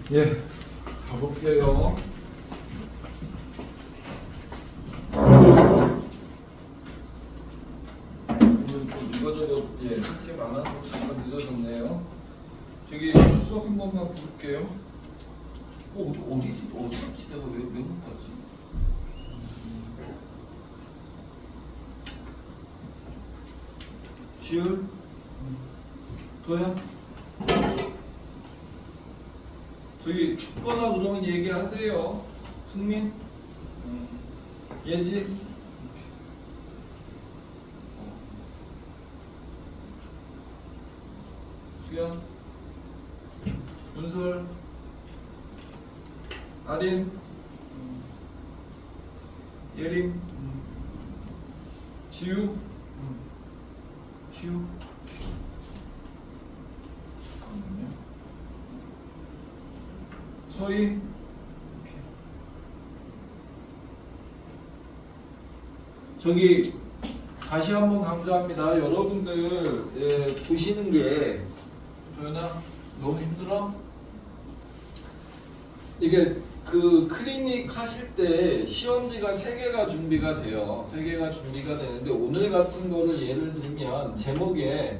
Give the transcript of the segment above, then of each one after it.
예, 가볼게요. 오늘 좀 이거저거 할 게 많아서 잠깐 늦어졌네요. 저기 출석 한 번만 부를게요. 어디지? 내가 왜 못 봤지? 시율? 도야? 저기 춥거나 그러면 얘기하세요. 승민? 예지? 수연? 윤솔? 아린? 예림? 지우? 지우? 잠깐만요. 서희? 저기 다시 한번 강조합니다. 여러분들 보시는 게 도연아 너무 힘들어? 이게 그 클리닉 하실 때 시험지가 3개가 준비가 돼요. 3개가 준비가 되는데 오늘 같은 거를 예를 들면 제목에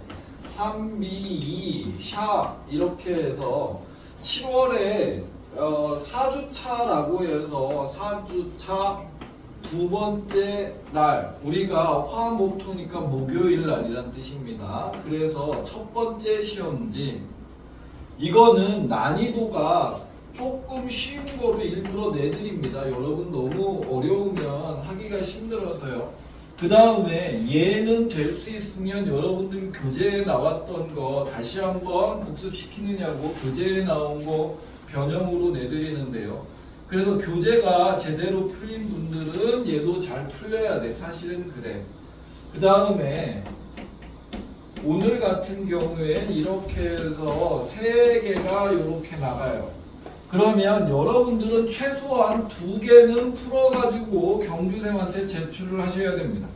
3B2 샵 이렇게 해서 7월에 4주차라고 해서 4주차 두 번째 날 우리가 화목토니까 목요일 날이란 뜻입니다. 그래서 첫 번째 시험지 이거는 난이도가 조금 쉬운 거로 일부러 내드립니다. 여러분 너무 어려우면 하기가 힘들어서요. 그 다음에 얘는 될 수 있으면 여러분들 교재에 나왔던 거 다시 한번 복습시키느냐고 교재에 나온 거 변형으로 내드리는데요. 그래서 교재가 제대로 풀린 분들은 얘도 잘 풀려야 돼. 사실은 그래. 그 다음에 오늘 같은 경우엔 이렇게 해서 3개가 이렇게 나가요. 그러면 여러분들은 최소한 2개는 풀어가지고 경주생한테 제출을 하셔야 됩니다.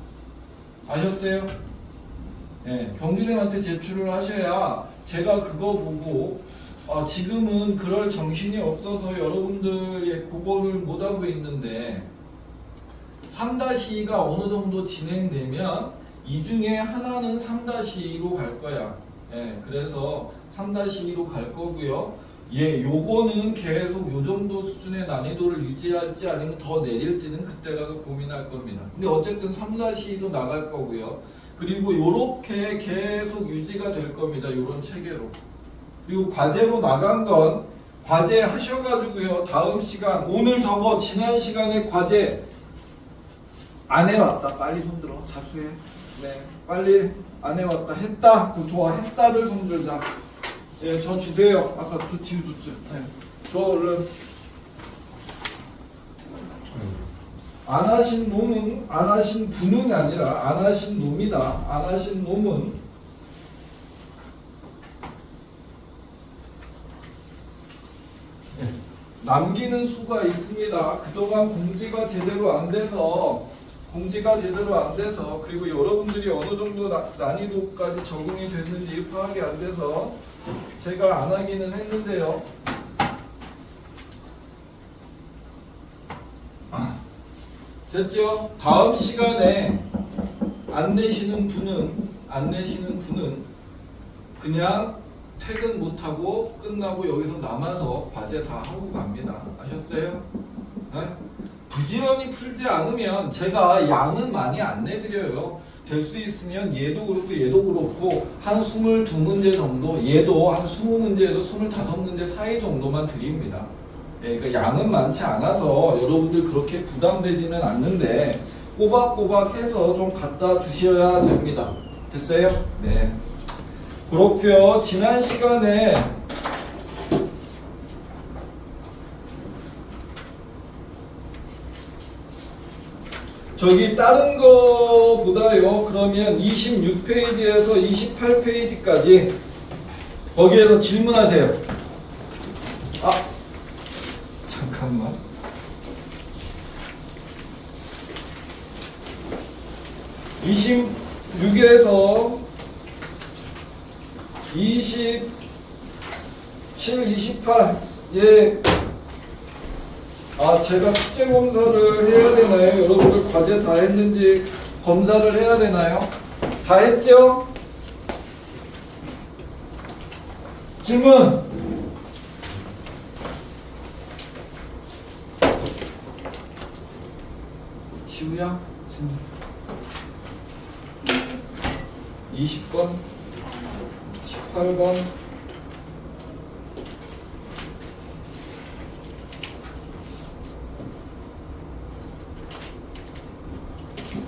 아셨어요? 네, 경주생한테 제출을 하셔야 제가 그거 보고 지금은 그럴 정신이 없어서 여러분들 그거를 못하고 있는데 3-2가 어느 정도 진행되면 이 중에 하나는 3-2로 갈 거야. 그래서 3-2로 갈 거고요. 요거는 계속 요 정도 수준의 난이도를 유지할지 아니면 더 내릴지는 그때 가서 고민할 겁니다. 근데 어쨌든 3-2로 나갈 거고요. 그리고 요렇게 계속 유지가 될 겁니다. 요런 체계로. 그리고 과제로 나간 건 과제 하셔가지고요. 다음 시간 오늘 저거 지난 시간에 과제 안 해왔다. 빨리 손들어. 자수해. 네, 빨리 안 해왔다. 했다. 좋아. 했다를 손들자. 예, 저 주세요. 아까 저 지우 줬죠. 네. 저 얼른. 안 하신 놈은 안 하신 분은 아니라 안 하신 놈이다. 안 하신 놈은 남기는 수가 있습니다. 그동안 공지가 제대로 안 돼서 그리고 여러분들이 어느 정도 난이도까지 적응이 됐는지 파악이 안 돼서 제가 안 하기는 했는데요. 됐죠? 다음 시간에 안 내시는 분은 그냥 퇴근 못하고 끝나고 여기서 남아서 과제 다 하고 갑니다. 아셨어요? 네? 부지런히 풀지 않으면 제가 양은 많이 안 내드려요. 될 수 있으면 얘도 그렇고 한 22문제 정도, 얘도 한 20문제에서 25문제 사이 정도만 드립니다. 그러니까 양은 많지 않아서 여러분들 그렇게 부담되지는 않는데 꼬박꼬박 해서 좀 갖다 주셔야 됩니다. 됐어요? 네. 그렇고요. 지난 시간에 저기 다른 거보다요. 그러면 26페이지에서 28페이지까지 거기에서 질문하세요. 잠깐만. 26에서 27, 28 예. 아, 제가 숙제 검사를 해야 되나요? 여러분들 과제 다 했는지 검사를 해야 되나요? 다 했죠? 질문! 시우야? 20번? 18번?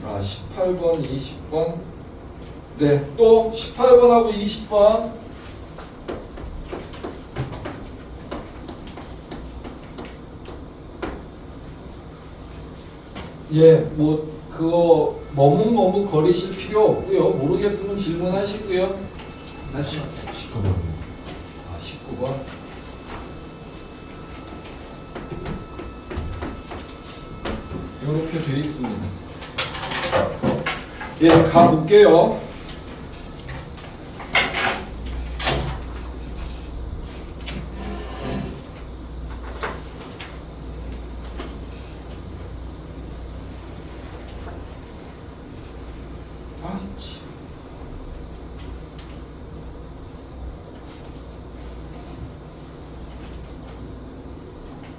아, 18번, 20번. 네, 또 18번하고 20번. 예, 뭐 그거 머뭇머뭇 거리실 필요 없고요. 모르겠으면 질문하시고요. 말씀하세요. 19번. 아, 19번. 이렇게 돼 있습니다. 예, 가볼게요. 아치.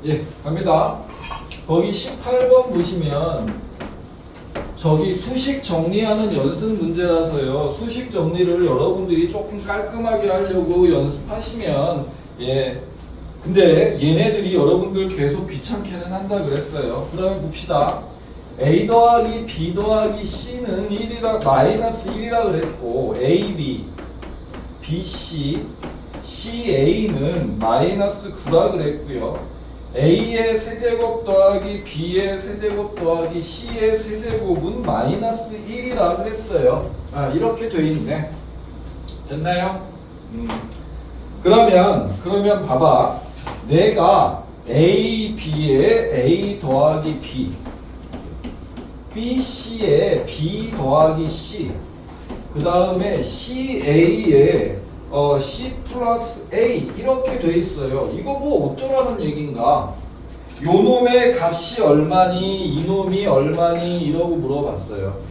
예, 갑니다. 거기 18번 보시면 저기 수식 정리하는 연습 문제라서요. 수식 정리를 여러분들이 조금 깔끔하게 하려고 연습하시면 예. 근데 얘네들이 여러분들 계속 귀찮게는 한다 그랬어요. 그러면 봅시다. A 더하기 B 더하기 C는 1이라 마이너스 1이라 그랬고 AB, BC, CA는 마이너스 9라 그랬고요. A의 세제곱 더하기 B의 세제곱 더하기 C의 세제곱은 마이너스 1이라 그랬어요. 아, 이렇게 돼 있네. 됐나요? 그러면 봐봐. 내가 A, B에 A 더하기 B, B, C에 B 더하기 C, 그 다음에 C, A에 C 플러스 A 이렇게 돼 있어요. 이거 뭐 어쩌라는 얘긴가? 요 놈의 값이 얼마니, 이 놈이 얼마니 이러고 물어봤어요.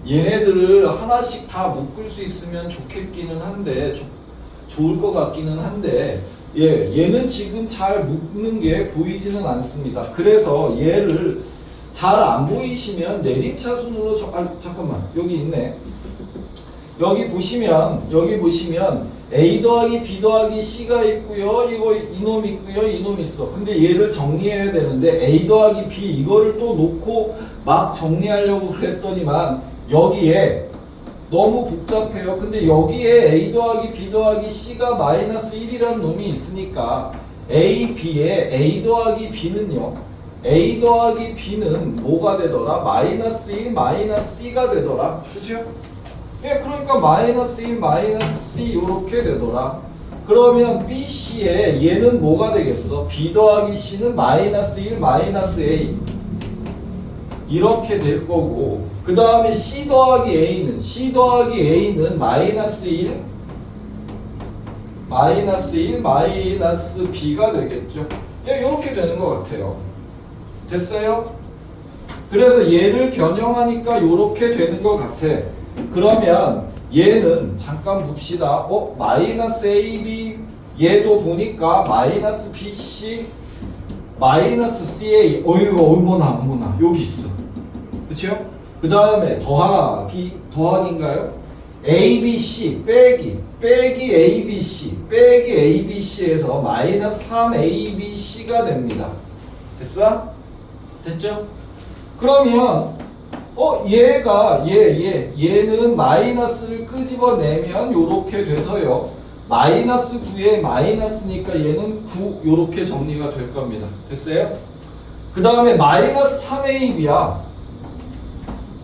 얘네들을 하나씩 다 묶을 수 있으면 좋겠기는 한데 좋을 것 같기는 한데 예, 얘는 지금 잘 묶는 게 보이지는 않습니다. 그래서 얘를 잘 안 보이시면 내림차순으로 잠깐만 여기 있네. 여기 보시면 A 더하기 B 더하기 C가 있고요. 이놈 있고요. 이놈 있어. 근데 얘를 정리해야 되는데 A 더하기 B 이거를 또 놓고 막 정리하려고 그랬더니만 여기에 너무 복잡해요. 근데 여기에 A 더하기 B 더하기 C가 마이너스 1이라는 놈이 있으니까 A, B에 A 더하기 B는요. A 더하기 B는 뭐가 되더라? 마이너스 1, 마이너스 C가 되더라. 그렇죠? 예, 그러니까 마이너스 1, 마이너스 C 이렇게 되더라. 그러면 B, C에 얘는 뭐가 되겠어? B 더하기 C는 마이너스 1, 마이너스 A 이렇게 될 거고 그 다음에 C 더하기 A는 마이너스 1, 마이너스 B가 되겠죠. 예, 이렇게 되는 것 같아요. 됐어요? 그래서 얘를 변형하니까 이렇게 되는 것 같아. 그러면 얘는 잠깐 봅시다. 마이너스 AB 얘도 보니까 마이너스 BC 마이너스 CA 어머나 여기 있어. 그렇죠? 그 다음에 더하기인가요? ABC 빼기 ABC에서 마이너스 3ABC가 됩니다. 됐어? 됐죠? 그러면 얘는 마이너스를 끄집어내면 요렇게 돼서요. 마이너스 9에 마이너스니까 얘는 9 요렇게 정리가 될 겁니다. 됐어요? 그 다음에 마이너스 3AB야.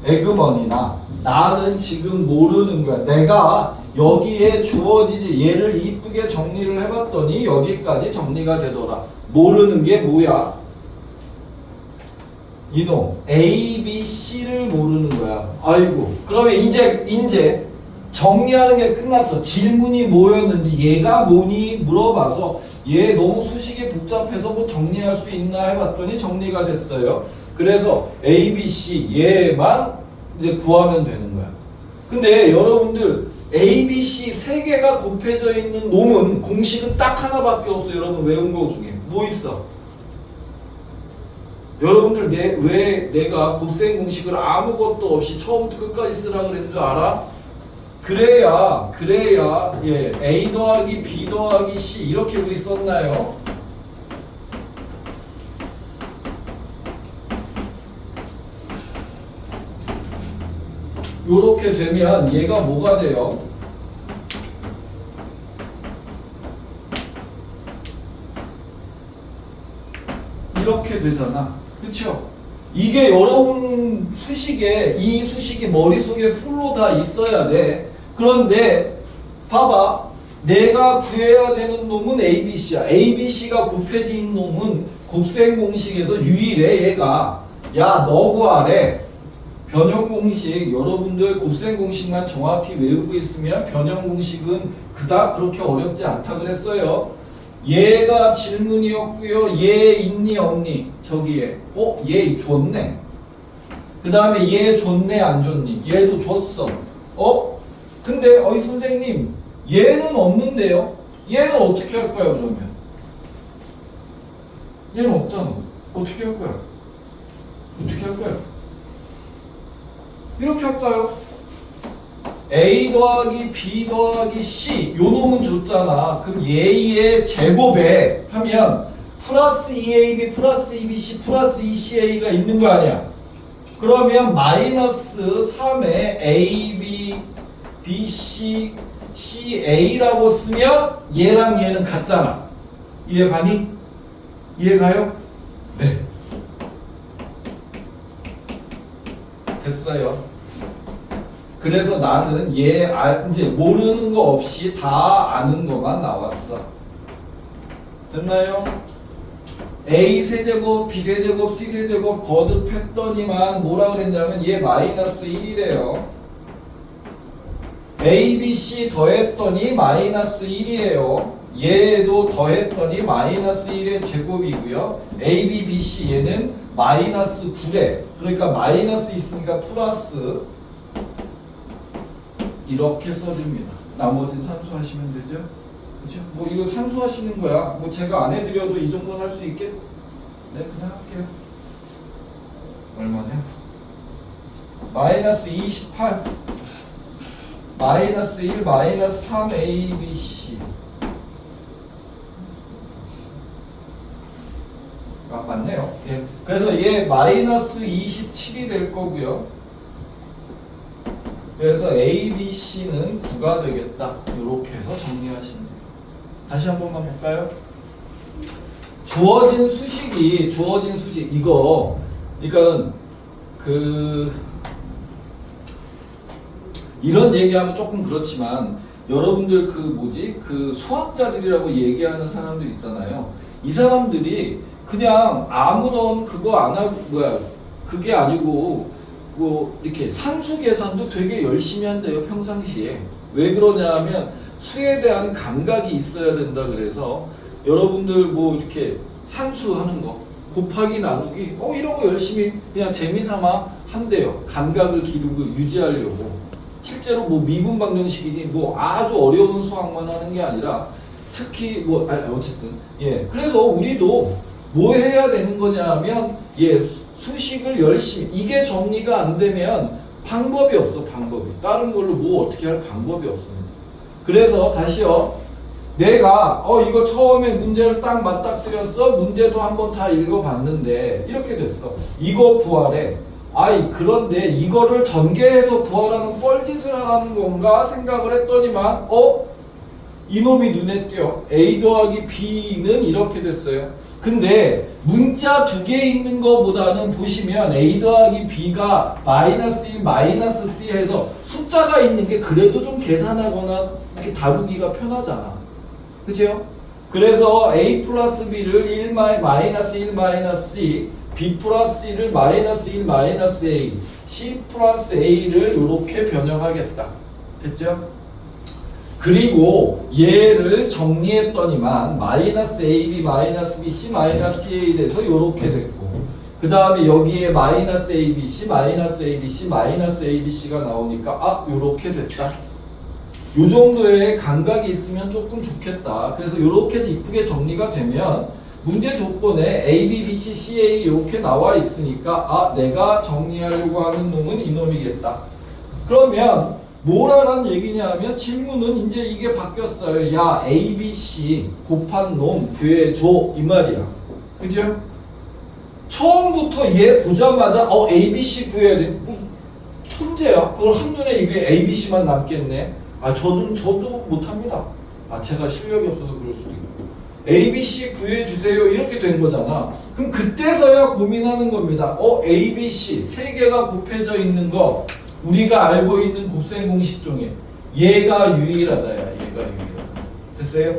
에그머니나 나는 지금 모르는 거야. 내가 여기에 주어지지 얘를 이쁘게 정리를 해봤더니 여기까지 정리가 되더라. 모르는 게 뭐야? 이놈 A, B, C를 모르는 거야. 아이고. 그러면 이제 정리하는 게 끝났어. 질문이 뭐였는지 얘가 뭐니 물어봐서 얘 너무 수식이 복잡해서 뭐 정리할 수 있나 해봤더니 정리가 됐어요. 그래서 A, B, C 얘만 이제 구하면 되는 거야. 근데 여러분들 A, B, C 세 개가 곱해져 있는 놈은 공식은 딱 하나밖에 없어. 여러분 외운 거 중에 뭐 있어? 여러분들 왜 내가 곱셈 공식을 아무것도 없이 처음부터 끝까지 쓰라 그랬는 줄 알아? 그래야 예, A 더하기 B 더하기 C 이렇게 우리 썼나요? 요렇게 되면 얘가 뭐가 돼요? 이렇게 되잖아. 그쵸? 이게 여러분 수식에 이 수식이 머릿속에 풀로 다 있어야 돼. 그런데 봐봐. 내가 구해야 되는 놈은 ABC야. ABC가 곱해진 놈은 곱셈 공식에서 유일해. 얘가 야 너 구하래. 변형 공식 여러분들 곱셈 공식만 정확히 외우고 있으면 변형 공식은 그닥 그렇게 어렵지 않다 그랬어요. 얘가 질문이었고요. 얘 있니 없니? 저기에 얘 줬네. 그 다음에 얘 줬네 안 줬니? 얘도 줬어. 근데 선생님 얘는 없는데요? 얘는 어떻게 할 거야 그러면? 얘는 없잖아. 어떻게 할 거야? 어떻게 할 거야? 이렇게 할까요? A 더하기 B 더하기 C 요 놈은 줬잖아. 그럼 얘의 제곱에 하면 플러스 2AB 플러스 2BC 플러스 2CA가 있는 거 아니야? 그러면 마이너스 3에 AB, BC, CA라고 쓰면 얘랑 얘는 같잖아. 이해가니? 이해가요? 네. 됐어요. 그래서 나는 얘 이제 모르는 거 없이 다 아는 것만 나왔어. 됐나요? A 세제곱, B 세제곱, C 세제곱 거듭했더니만 뭐라 그랬냐면 얘 마이너스 1이래요. A, B, C 더했더니 마이너스 1이에요. 얘도 더했더니 마이너스 1의 제곱이고요. A, B, B, C 얘는 마이너스 9래. 그러니까 마이너스 있으니까 플러스 이렇게 써줍니다. 나머지는 산수하시면 되죠. 그렇죠? 뭐 이거 산수하시는 거야. 뭐 제가 안 해드려도 이 정도는 할 수 있겠? 네, 그냥 할게요. 얼마냐? 마이너스 28 마이너스 1 마이너스 3 A, B, C 맞네요. 예. 그래서 얘 마이너스 27이 될 거고요. 그래서 A, B, C는 9가 되겠다. 이렇게 해서 정리하시면 돼요. 다시 한 번만 볼까요? 주어진 수식 이거 그러니까는 이런 얘기하면 조금 그렇지만 여러분들 그 수학자들이라고 얘기하는 사람들 있잖아요. 이 사람들이 그냥 아무런 그거 안 하고 그게 아니고 뭐 이렇게 산수 계산도 되게 열심히 한대요. 평상시에. 왜 그러냐면 수에 대한 감각이 있어야 된다 그래서 여러분들 뭐 이렇게 산수하는 거 곱하기 나누기 이런 거 열심히 그냥 재미삼아 한대요. 감각을 기르고 유지하려고. 실제로 뭐 미분 방정식이니 뭐 아주 어려운 수학만 하는 게 아니라 특히 어쨌든 그래서 우리도 뭐 해야 되는 거냐면 수식을 열심히 이게 정리가 안 되면 방법이 없어. 다른 걸로 뭐 어떻게 할 방법이 없습니다. 그래서 다시요. 내가 이거 처음에 문제를 딱 맞닥뜨렸어. 문제도 한번 다 읽어봤는데 이렇게 됐어. 이거 구하래. 그런데 이거를 전개해서 구하라는 뻘짓을 하라는 건가 생각을 했더니만 이놈이 눈에 띄어. A 더하기 B는 이렇게 됐어요. 근데 문자 두 개 있는 거보다는 보시면 A 더하기 B가 마이너스 1, 마이너스 C 해서 숫자가 있는 게 그래도 좀 계산하거나 이렇게 다루기가 편하잖아. 그죠? 그래서 A 플러스 B를 마이너스 1 마이너스 C, B 플러스 1을 마이너스 1 마이너스 A, C 플러스 A를 이렇게 변형하겠다. 됐죠? 그리고 얘를 정리했더니만 마이너스 AB, 마이너스 BC, 마이너스 A에 대해서 이렇게 됐고 그 다음에 여기에 마이너스 ABC, 마이너스 ABC, 마이너스 ABC가 나오니까 아 요렇게 됐다. 요 정도의 감각이 있으면 조금 좋겠다. 그래서 요렇게 해서 이쁘게 정리가 되면 문제 조건에 A, B, B, C, C, A 이렇게 나와 있으니까 아 내가 정리하려고 하는 놈은 이놈이겠다. 그러면 뭐라는 얘기냐 하면 질문은 이제 이게 바뀌었어요. 야 A, B, C 곱한 놈 구해줘 이 말이야. 그죠? 처음부터 얘 보자마자 A, B, C 구해야 돼. 천재야. 그걸 한눈에 이게 A, B, C만 남겠네. 아 저도 못합니다. 아 제가 실력이 없어서 그럴 수도 있고 A, B, C 구해주세요 이렇게 된 거잖아. 그럼 그때서야 고민하는 겁니다. A, B, C 세 개가 곱해져 있는 거 우리가 알고 있는 곱셈 공식 중에 얘가 유일하다. 야 얘가 유일하다. 됐어요?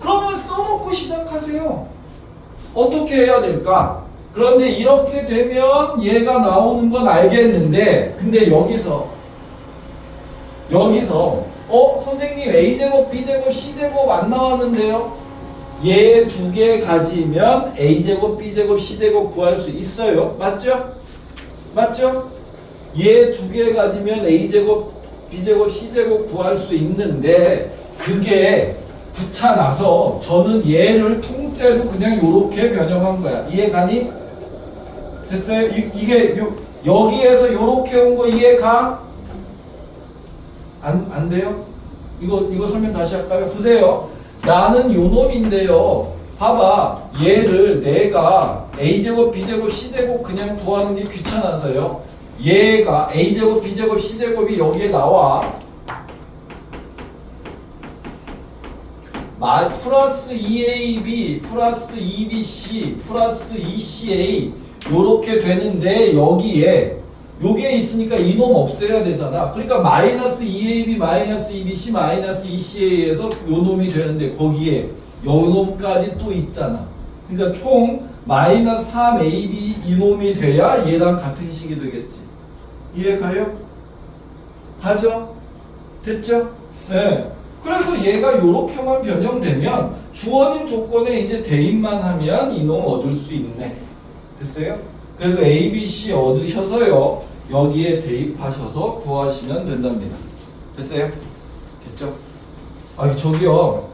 그러면 써놓고 시작하세요. 어떻게 해야 될까? 그런데 이렇게 되면 얘가 나오는 건 알겠는데 근데 여기서 선생님 A제곱, B제곱, C제곱 안 나왔는데요? 얘 두 개 가지면 A제곱, B제곱, C제곱 구할 수 있어요. 맞죠? 맞죠? 얘 두 개 가지면 A제곱, B제곱, C제곱 구할 수 있는데 그게 귀찮아서 저는 얘를 통째로 그냥 요렇게 변형한 거야. 이해가니? 됐어요? 이게 여기에서 요렇게 온 거 이해가? 안 돼요? 이거 설명 다시 할까요? 보세요. 나는 요 놈인데요. 봐봐. 얘를 내가 A제곱, B제곱, C제곱 그냥 구하는 게 귀찮아서요. 얘가 A제곱, B제곱, C제곱이 여기에 나와. 플러스 2AB, 플러스 2BC, 플러스 2CA 요렇게 되는데 여기에 요게 있으니까 이놈 없애야 되잖아. 그러니까 마이너스 2AB, 마이너스 2BC, 마이너스 2CA에서 요 놈이 되는데 거기에 요 놈까지 또 있잖아. 그러니까 총 마이너스 3AB 이놈이 돼야 얘랑 같은 식이 되겠지. 이해가요? 가죠? 됐죠? 네. 그래서 얘가 요렇게만 변형되면 주어진 조건에 이제 대입만 하면 이놈 얻을 수 있네. 됐어요? 그래서 A, B, C 얻으셔서요. 여기에 대입하셔서 구하시면 된답니다. 됐어요? 됐죠? 아니 저기요.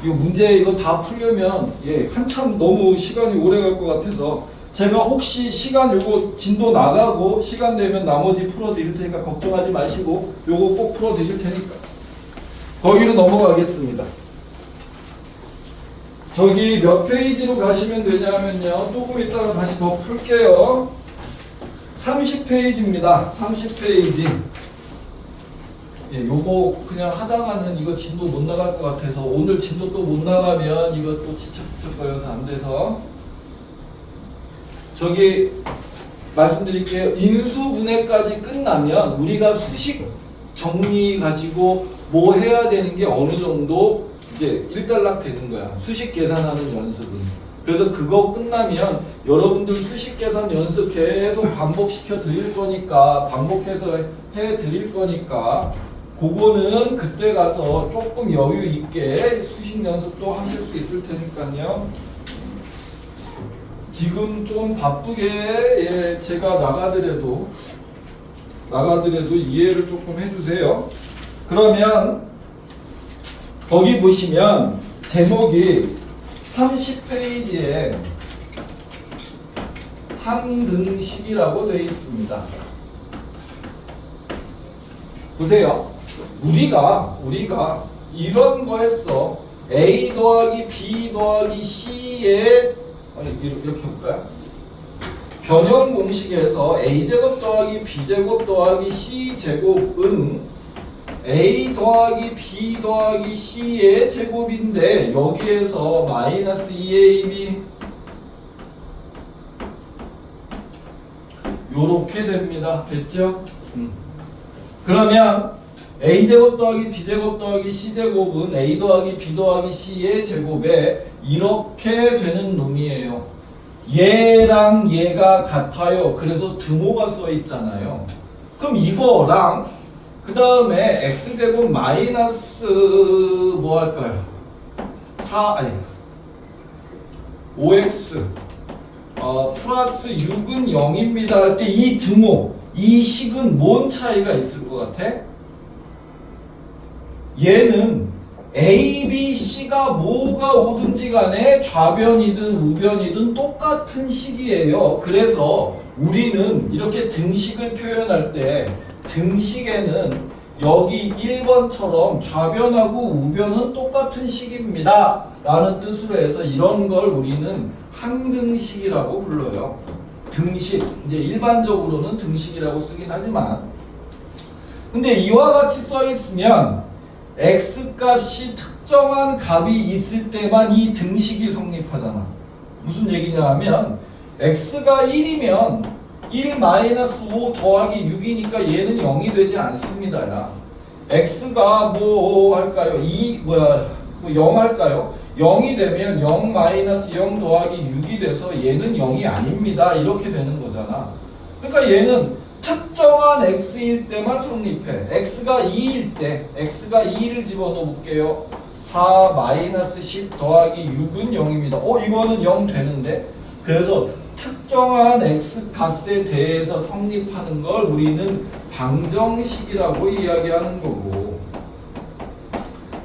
이거 문제 이거 다 풀려면 한참 너무 시간이 오래 갈 것 같아서 제가 혹시 시간 요거 진도 나가고 시간 되면 나머지 풀어 드릴 테니까 걱정하지 마시고 요거 꼭 풀어 드릴 테니까 거기로 넘어가겠습니다. 저기 몇 페이지로 가시면 되냐면요. 조금 이따가 다시 더 풀게요. 30페이지입니다. 30페이지. 요거 그냥 하다가는 이거 진도 못 나갈 것 같아서 오늘 진도 또 못 나가면 이거 또 지척지척거려서 안 돼서 저기 말씀드릴게요. 인수분해까지 끝나면 우리가 수식 정리 가지고 뭐 해야 되는 게 어느 정도 이제 일단락 되는 거야. 수식 계산하는 연습은. 그래서 그거 끝나면 여러분들 수식 계산 연습 계속 반복시켜 드릴 거니까 반복해서 해 드릴 거니까 그거는 그때 가서 조금 여유 있게 수식 연습도 하실 수 있을 테니까요. 지금 좀 바쁘게 제가 나가더라도 이해를 조금 해주세요. 그러면 거기 보시면 제목이 30페이지에 항등식이라고 되어 있습니다. 보세요. 우리가 이런 거 했어. A 더하기 B 더하기 C의 이렇게 볼까요? 변형 공식에서 A제곱 더하기 B제곱 더하기 C제곱은 A 더하기 B 더하기 C의 제곱인데 여기에서 마이너스 2AB 요렇게 됩니다. 됐죠? 그러면 A제곱 더하기 B제곱 더하기 C제곱은 A 더하기 B 더하기 C의 제곱에 이렇게 되는 놈이에요. 얘랑 얘가 같아요. 그래서 등호가 써 있잖아요. 그럼 이거랑 그 다음에 x제곱 마이너스 뭐 할까요? 5x 플러스 6은 0입니다 할 때 이 등호, 이 식은 뭔 차이가 있을 것 같아? 얘는 A, B, C가 뭐가 오든지 간에 좌변이든 우변이든 똑같은 식이에요. 그래서 우리는 이렇게 등식을 표현할 때 등식에는 여기 1번처럼 좌변하고 우변은 똑같은 식입니다 라는 뜻으로 해서 이런 걸 우리는 항등식이라고 불러요. 등식, 이제 일반적으로는 등식이라고 쓰긴 하지만, 근데 이와 같이 써 있으면 x값이 특정한 값이 있을 때만 이 등식이 성립하잖아. 무슨 얘기냐 하면 x가 1이면 1-5 더하기 6이니까 얘는 0이 되지 않습니다. 야. x가 뭐 할까요? 0 할까요? 0이 되면 0-0 더하기 6이 돼서 얘는 0이 아닙니다. 이렇게 되는 거잖아. 그러니까 얘는 특정한 x일 때만 성립해. x가 2일 때, x가 2를 집어넣어 볼게요. 4-10 더하기 6은 0입니다. 이거는 0 되는데? 그래서 특정한 x 값에 대해서 성립하는 걸 우리는 방정식이라고 이야기하는 거고,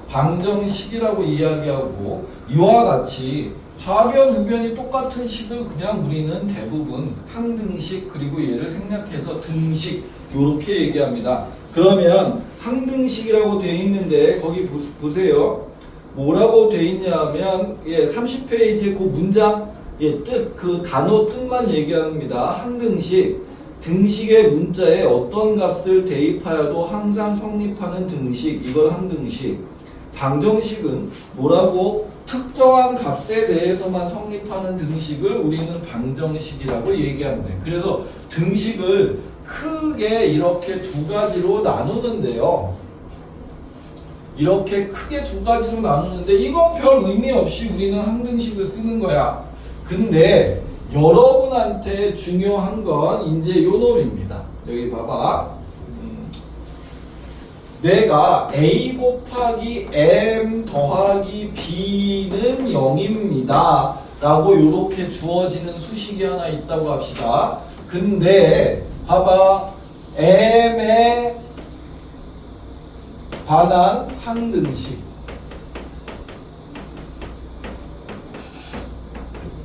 방정식이라고 이야기하고, 이와 같이 좌변, 우변이 똑같은 식을 그냥 우리는 대부분 항등식, 그리고 얘를 생략해서 등식, 요렇게 얘기합니다. 그러면 항등식이라고 돼 있는데 거기 보세요. 뭐라고 돼 있냐면 30페이지에 그 문장 뜻, 그 단어 뜻만 얘기합니다. 항등식, 등식의 문자에 어떤 값을 대입하여도 항상 성립하는 등식, 이걸 항등식. 방정식은 뭐라고? 특정한 값에 대해서만 성립하는 등식을 우리는 방정식이라고 얘기하면 돼. 그래서 등식을 크게 이렇게 두 가지로 나누는데요. 이렇게 크게 두 가지로 나누는데 이건 별 의미 없이 우리는 항등식을 쓰는 거야. 근데 여러분한테 중요한 건 이제 요 놈입니다. 여기 봐봐. 내가 A 곱하기 M 더하기 B는 0입니다 라고 이렇게 주어지는 수식이 하나 있다고 합시다. 근데 봐봐, M에 관한 항등식,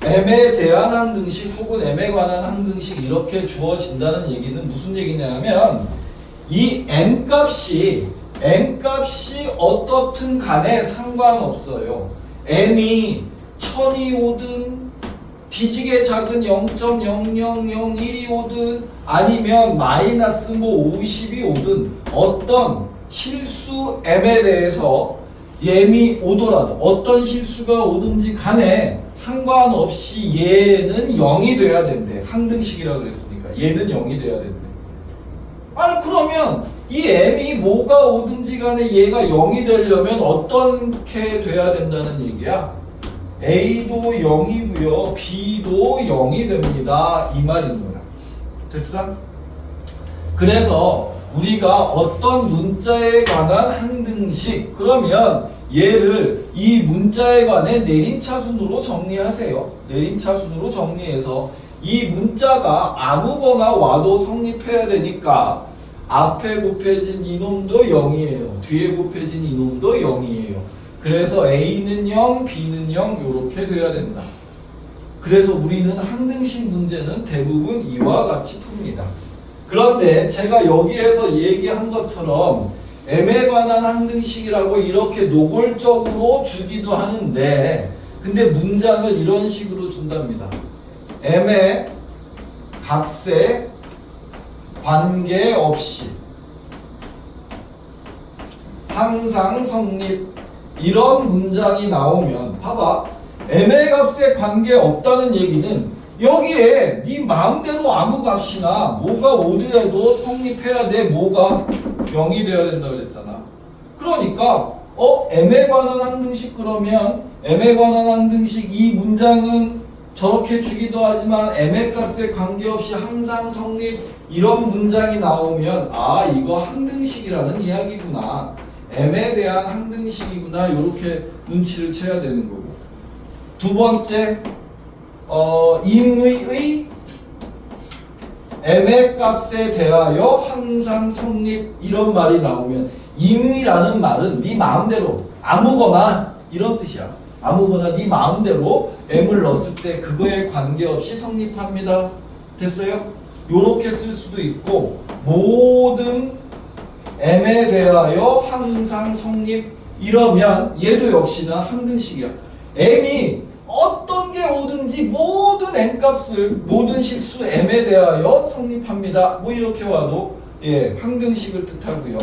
M에 대한 항등식 혹은 M에 관한 항등식 이렇게 주어진다는 얘기는 무슨 얘기냐면 이 M값이 어떻든 간에 상관없어요. M이 1000이 오든 뒤지게 작은 0.0001이 오든 아니면 마이너스 50이 오든 어떤 실수 M에 대해서 M이 오더라도 어떤 실수가 오든지 간에 상관없이 얘는 0이 돼야 된대. 항등식이라고 그랬으니까 얘는 0이 돼야 된대. 아니 그러면 이 M이 뭐가 오든지 간에 얘가 0이 되려면 어떻게 돼야 된다는 얘기야? A도 0이고요 B도 0이 됩니다 이 말인 거야. 됐어? 그래서 우리가 어떤 문자에 관한 항등식, 그러면 얘를 이 문자에 관해 내림차순으로 정리하세요. 내림차순으로 정리해서 이 문자가 아무거나 와도 성립해야 되니까 앞에 곱해진 이놈도 0이에요. 뒤에 곱해진 이놈도 0이에요. 그래서 A는 0, B는 0 이렇게 돼야 된다. 그래서 우리는 항등식 문제는 대부분 이와 같이 풉니다. 그런데 제가 여기에서 얘기한 것처럼 M에 관한 항등식이라고 이렇게 노골적으로 주기도 하는데 근데 문장을 이런 식으로 준답니다. M의 값에 관계없이 항상 성립, 이런 문장이 나오면 봐봐, M의 값에 관계없다는 얘기는 여기에 네 마음대로 아무 값이나 뭐가 오더라도 성립해야 돼. 뭐가 0이 되어야 된다고 그랬잖아. 그러니까 M에 관한 항등식, 그러면 M에 관한 항등식 이 문장은 저렇게 주기도 하지만 m의 값에 관계없이 항상 성립 이런 문장이 나오면 아 이거 항등식이라는 이야기구나. m에 대한 항등식이구나. 이렇게 눈치를 채야 되는 거고. 두 번째 임의의 m의 값에 대하여 항상 성립 이런 말이 나오면 임의라는 말은 네 마음대로 아무거나 이런 뜻이야. 아무거나 네 마음대로 m을 넣었을 때 그거에 관계없이 성립합니다. 됐어요? 요렇게 쓸 수도 있고 모든 m에 대하여 항상 성립 이러면 얘도 역시나 항등식이야. m이 어떤 게 오든지 모든 n값을 모든 실수 m에 대하여 성립합니다. 뭐 이렇게 와도 예 항등식을 뜻하고요.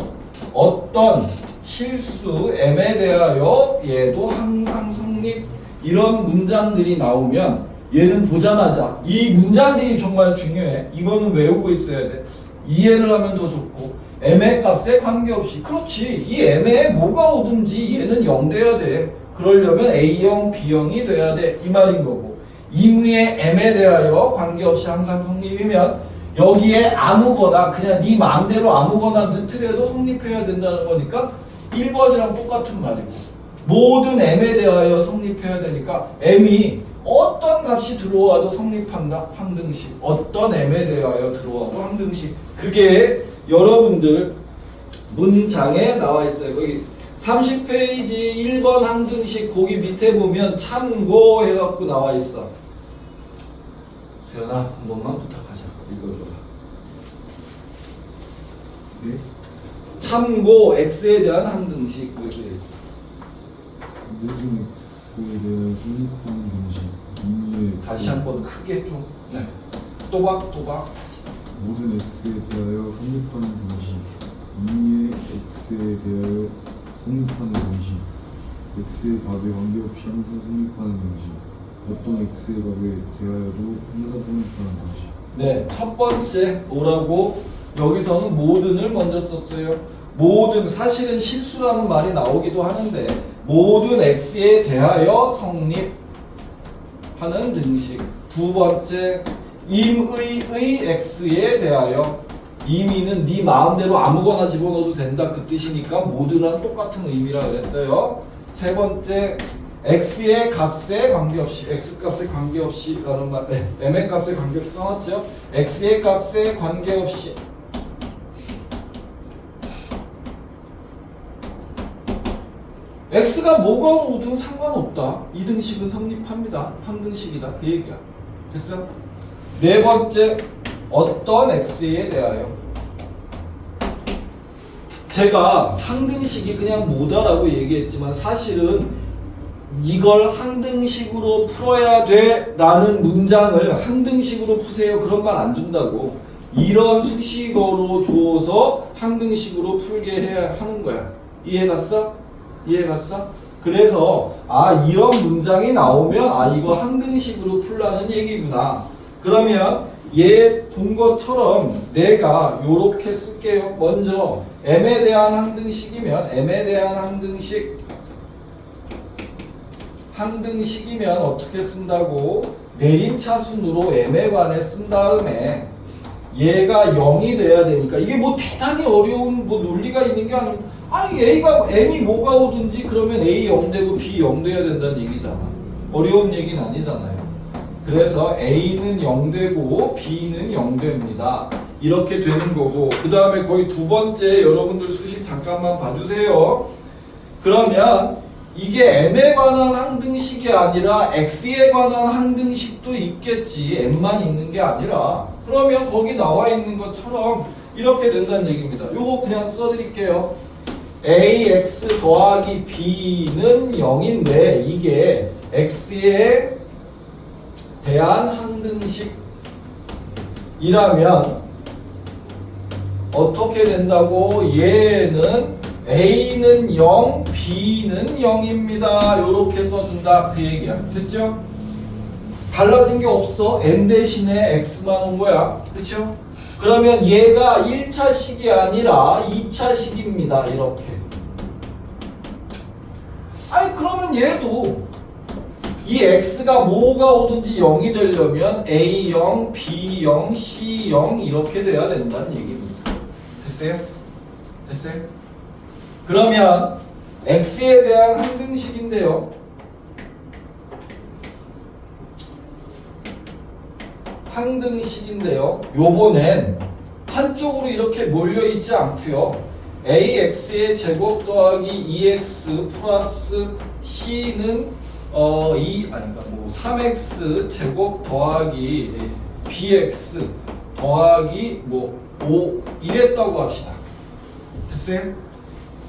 어떤 실수 m에 대하여 얘도 항상 성립 이런 문장들이 나오면 얘는 보자마자 이 문장들이 정말 중요해. 이거는 외우고 있어야 돼. 이해를 하면 더 좋고 m의 값에 관계없이 그렇지 이 m에 뭐가 오든지 얘는 0 돼야 돼. 그러려면 A형, B형이 돼야 돼. 이 말인 거고 임의의 m에 대하여 관계없이 항상 성립이면 여기에 아무거나 그냥 네 마음대로 아무거나 넣더라도 성립해야 된다는 거니까 1번이랑 똑같은 말이고 모든 m에 대하여 성립해야 되니까 m이 어떤 값이 들어와도 성립한다. 항등식. 어떤 m에 대하여 들어와도 항등식. 그게 여러분들 문장에 나와 있어요. 거기 30페이지 1번 항등식 거기 밑에 보면 참고 해갖고 나와 있어. 수연아 한 번만 부탁하자. 읽어줘라. 네? 참고 x에 대한 항등식 그렇게 돼 있어. 모든 x에 대한 성립하는 방식 2의 다시 한번 크게 좀. 네. 또박또박. 모든 x에 대하여 성립하는 방식 2의 x에 대하여 성립하는 방식 x의 값에 관계없이 항상 성립하는 방식 어떤 x의 값에 대하여도 항상 성립하는 방식. 네, 첫 번째 뭐라고? 여기서는 모든을 먼저 썼어요. 모든 사실은 실수라는 말이 나오기도 하는데 모든 x에 대하여 성립하는 등식. 두 번째 임의의 x에 대하여 임의는 네 마음대로 아무거나 집어넣어도 된다 그 뜻이니까 모든랑 똑같은 의미라 그랬어요. 세 번째 x의 값에 관계없이 x 값에 관계없이 라는 말 m의 값에 관계없이 써놨죠. x의 값에 관계없이 x가 뭐가 오든 상관없다. 이 등식은 성립합니다. 항등식이다. 그 얘기야. 됐어? 네 번째 어떤 x에 대하여 제가 항등식이 그냥 뭐다라고 얘기했지만 사실은 이걸 항등식으로 풀어야 돼 라는 문장을 항등식으로 푸세요 그런 말 안 준다고. 이런 수식어로 줘서 항등식으로 풀게 해야 하는 거야. 이해갔어? 이해갔어? 그래서 아 이런 문장이 나오면 아 이거 항등식으로 풀라는 얘기구나. 그러면 얘 본 것처럼 내가 요렇게 쓸게요. 먼저 m에 대한 항등식이면 m에 대한 항등식이면 어떻게 쓴다고? 내림차순으로 m에 관해 쓴 다음에 얘가 0이 돼야 되니까 이게 뭐 대단히 어려운 뭐 논리가 있는 게 아니고 아니 A가 M이 뭐가 오든지 그러면 A 0 되고 B 0 돼야 된다는 얘기잖아. 어려운 얘기는 아니잖아요. 그래서 A는 0 되고 B는 0 됩니다. 이렇게 되는 거고 그 다음에 거의 두 번째 여러분들 수식 잠깐만 봐주세요. 그러면 이게 M에 관한 항등식이 아니라 X에 관한 항등식도 있겠지. M만 있는 게 아니라 그러면 거기 나와 있는 것처럼 이렇게 된다는 얘기입니다. 요거 그냥 써드릴게요. AX 더하기 B는 0인데 이게 X에 대한 항등식이라면 어떻게 된다고? 얘는 A는 0, B는 0입니다. 요렇게 써준다 그 얘기야. 됐죠? 달라진 게 없어. M 대신에 X만 온 거야. 그쵸? 그러면 얘가 1차식이 아니라 2차식입니다. 이렇게. 아니 그러면 얘도 이 x가 뭐가 오든지 0이 되려면 a0, b0, c0 이렇게 돼야 된다는 얘기입니다. 됐어요? 됐어요? 그러면 x에 대한 항등식인데요. 항등식인데요. 요번엔 한쪽으로 이렇게 몰려있지 않고요. ax의 제곱 더하기 2x 플러스 c는 3x 제곱 더하기 bx 더하기 5 이랬다고 합시다. 됐어요?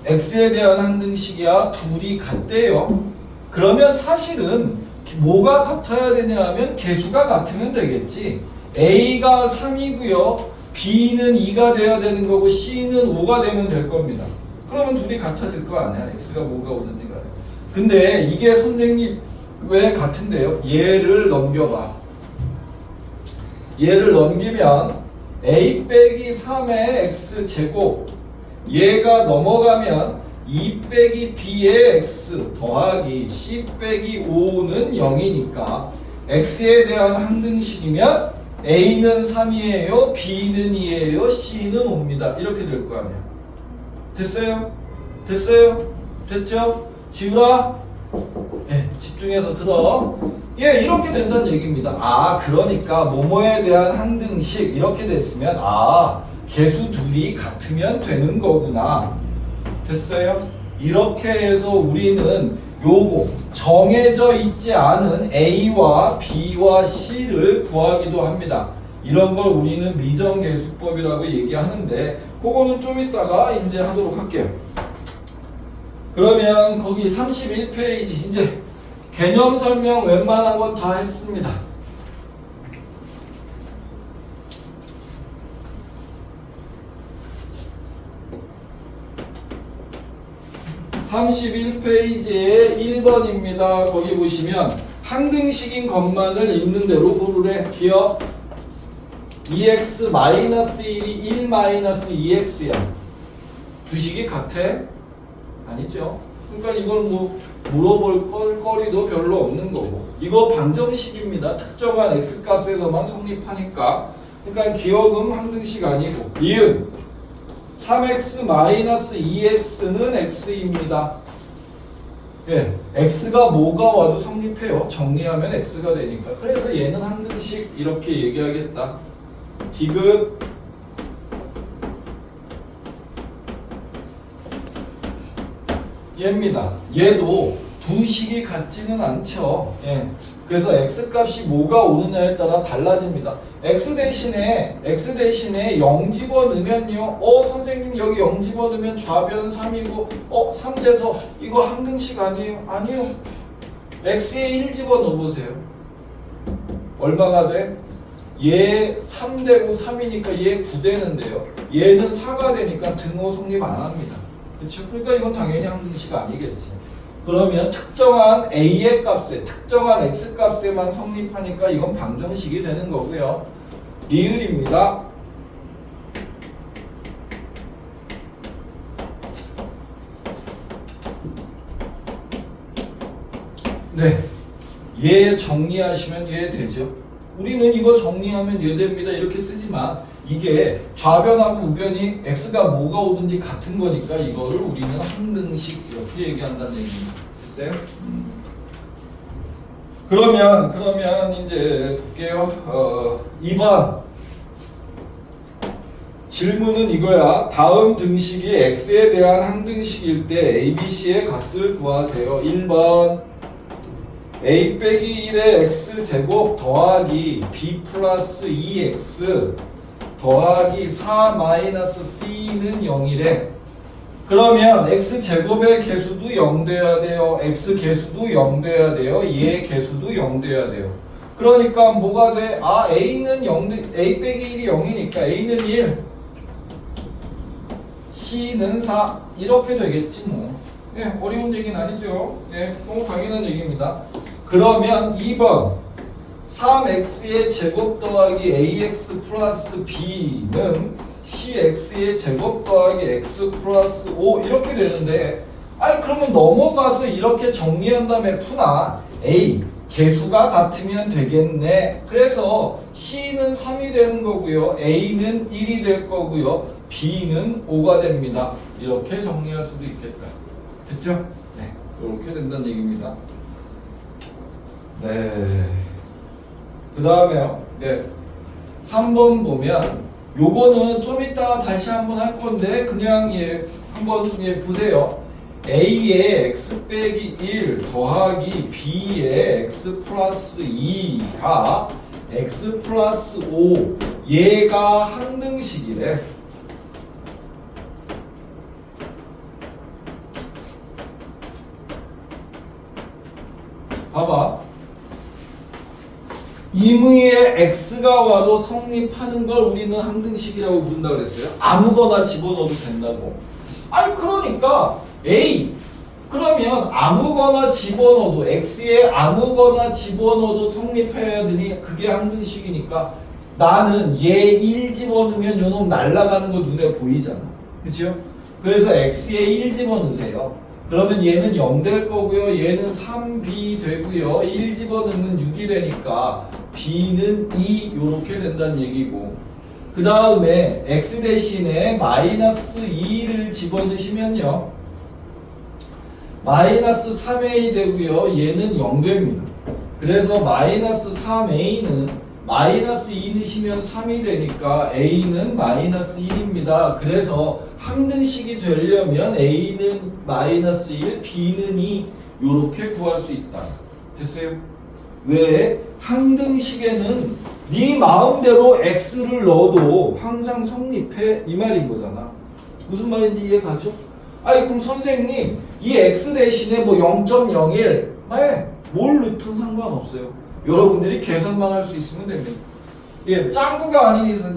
x에 대한 항등식이야 둘이 같대요. 그러면 사실은 뭐가 같아야 되냐 하면 개수가 같으면 되겠지. a가 3이고요. b는 2가 돼야 되는 거고 c는 5가 되면 될 겁니다. 그러면 둘이 같아질 거 아니야. x가 뭐가 오든지 간에. 근데 이게 선생님 왜 같은데요? 얘를 넘겨봐. 얘를 넘기면 a 빼기 3의 x제곱 얘가 넘어가면 2 빼기 b의 x 더하기 c 빼기 5는 0이니까 x에 대한 항등식이면 a는 3이에요, b는 2예요, c는 5입니다. 이렇게 될 거 아니야. 됐어요? 됐어요? 됐죠? 지우라? 네, 집중해서 들어. 예, 이렇게 된다는 얘기입니다. 아, 그러니까 뭐뭐에 대한 항등식 이렇게 됐으면 개수 둘이 같으면 되는 거구나. 됐어요? 이렇게 해서 우리는 요거 정해져 있지 않은 A와 B와 C를 구하기도 합니다. 이런 걸 우리는 미정계수법이라고 얘기하는데 그거는 좀 이따가 이제 하도록 할게요. 그러면 거기 31페이지 이제 개념 설명 웬만한 건 다 했습니다. 31페이지에 1번입니다. 거기 보시면 항등식인 것만을 있는 대로 고르래. 기억 2x-1이 1-2x야. 두식이 같아? 아니죠. 그러니까 이걸 뭐 물어볼 거리도 별로 없는 거고. 이거 방정식입니다. 특정한 x값에서만 성립하니까. 그러니까 기억은 항등식 아니고. 이은 3x-2x는 x입니다. 예, x가 뭐가 와도 성립해요. 정리하면 x가 되니까. 그래서 얘는 항등식 이렇게 얘기하겠다. 디귿 얘입니다. 얘도 두 식이 같지는 않죠. 예. 그래서 x값이 뭐가 오느냐에 따라 달라집니다. x 대신에 0 집어넣으면요. 선생님 여기 0 집어넣으면 좌변 3이고 3돼서 이거 항등식 아니에요? 아니요. x에 1 집어넣어보세요. 얼마가 돼? 얘 3되고 3이니까 얘 9되는데요. 얘는 4가 되니까 등호 성립 안 합니다. 그렇죠? 그러니까 이건 당연히 항등식 아니겠지. 그러면 특정한 a의 값에, 특정한 x 값에만 성립하니까 이건 방정식이 되는 거고요. 리을입니다. 네, 얘 정리하시면 얘 되죠. 우리는 이거 정리하면 얘 됩니다 이렇게 쓰지만 이게 좌변하고 우변이 x가 뭐가 오든지 같은 거니까 이거를 우리는 항등식 이렇게 얘기한다는 얘기입니다. 됐어요? 그러면 이제 볼게요. 2번 질문은 이거야. 다음 등식이 x에 대한 항등식일 때 ABC의 값을 구하세요. 1번 a 빼기 1의 x제곱 더하기 b 플러스 2x 더하기 4 마이너스 c는 0이래. 그러면 x제곱의 개수도 0 돼야 돼요. x 개수도 0 돼야 돼요. 얘 개수도 0 돼야 돼요. 그러니까 뭐가 돼? a는 0, a 빼기 1이 0이니까 a는 1, c는 4 이렇게 되겠지 뭐. 예, 어려운 얘기는 아니죠. 예, 너무 당연한 얘기입니다. 그러면 2번 3x의 제곱 더하기 ax 플러스 b는 cx의 제곱 더하기 x 플러스 5 이렇게 되는데 그러면 넘어가서 이렇게 정리한 다음에 푸나 a 개수가 같으면 되겠네. 그래서 C는 3이 되는 거고요. A는 1이 될 거고요. B는 5가 됩니다. 이렇게 정리할 수도 있겠다. 됐죠? 네. 이렇게 된다는 얘기입니다. 네. 그 다음에요. 네. 3번 보면 요거는 좀 이따 다시 한번 할 건데 그냥 한번 보세요. A의 x 빼기 1 더하기 B의 x 플러스 2가 x 플러스 5 얘가 항등식이래. 봐봐. 임의의 x가 와도 성립하는 걸 우리는 항등식이라고 부른다 그랬어요. 아무거나 집어넣어도 된다고. 아니 그러니까 A 그러면 아무거나 집어넣어도 x에 아무거나 집어넣어도 성립해야 되니 그게 항등식이니까 나는 얘 1 집어넣으면 요놈 날아가는 거 눈에 보이잖아. 그렇죠? 그래서 x에 1 집어넣으세요. 그러면 얘는 0 될 거고요. 얘는 3b 되고요. 1 집어넣으면 6이 되니까 b는 2 요렇게 된다는 얘기고 그 다음에 x 대신에 마이너스 2를 집어넣으시면요. 마이너스 3a 되고요. 얘는 0 됩니다. 그래서 마이너스 3a는 마이너스 2 넣으시면 3이 되니까 a는 마이너스 1입니다. 그래서 항등식이 되려면 a는 마이너스 1, b는 2 요렇게 구할 수 있다. 됐어요? 왜? 항등식에는 네 마음대로 x를 넣어도 항상 성립해 이 말인 거잖아. 무슨 말인지 이해가죠? 아니 그럼 선생님 이 x 대신에 뭐 0.01 뭘 넣든 상관없어요. 여러분들이 계산만 할 수 있으면 됩니다. 짱구가 아닌 이상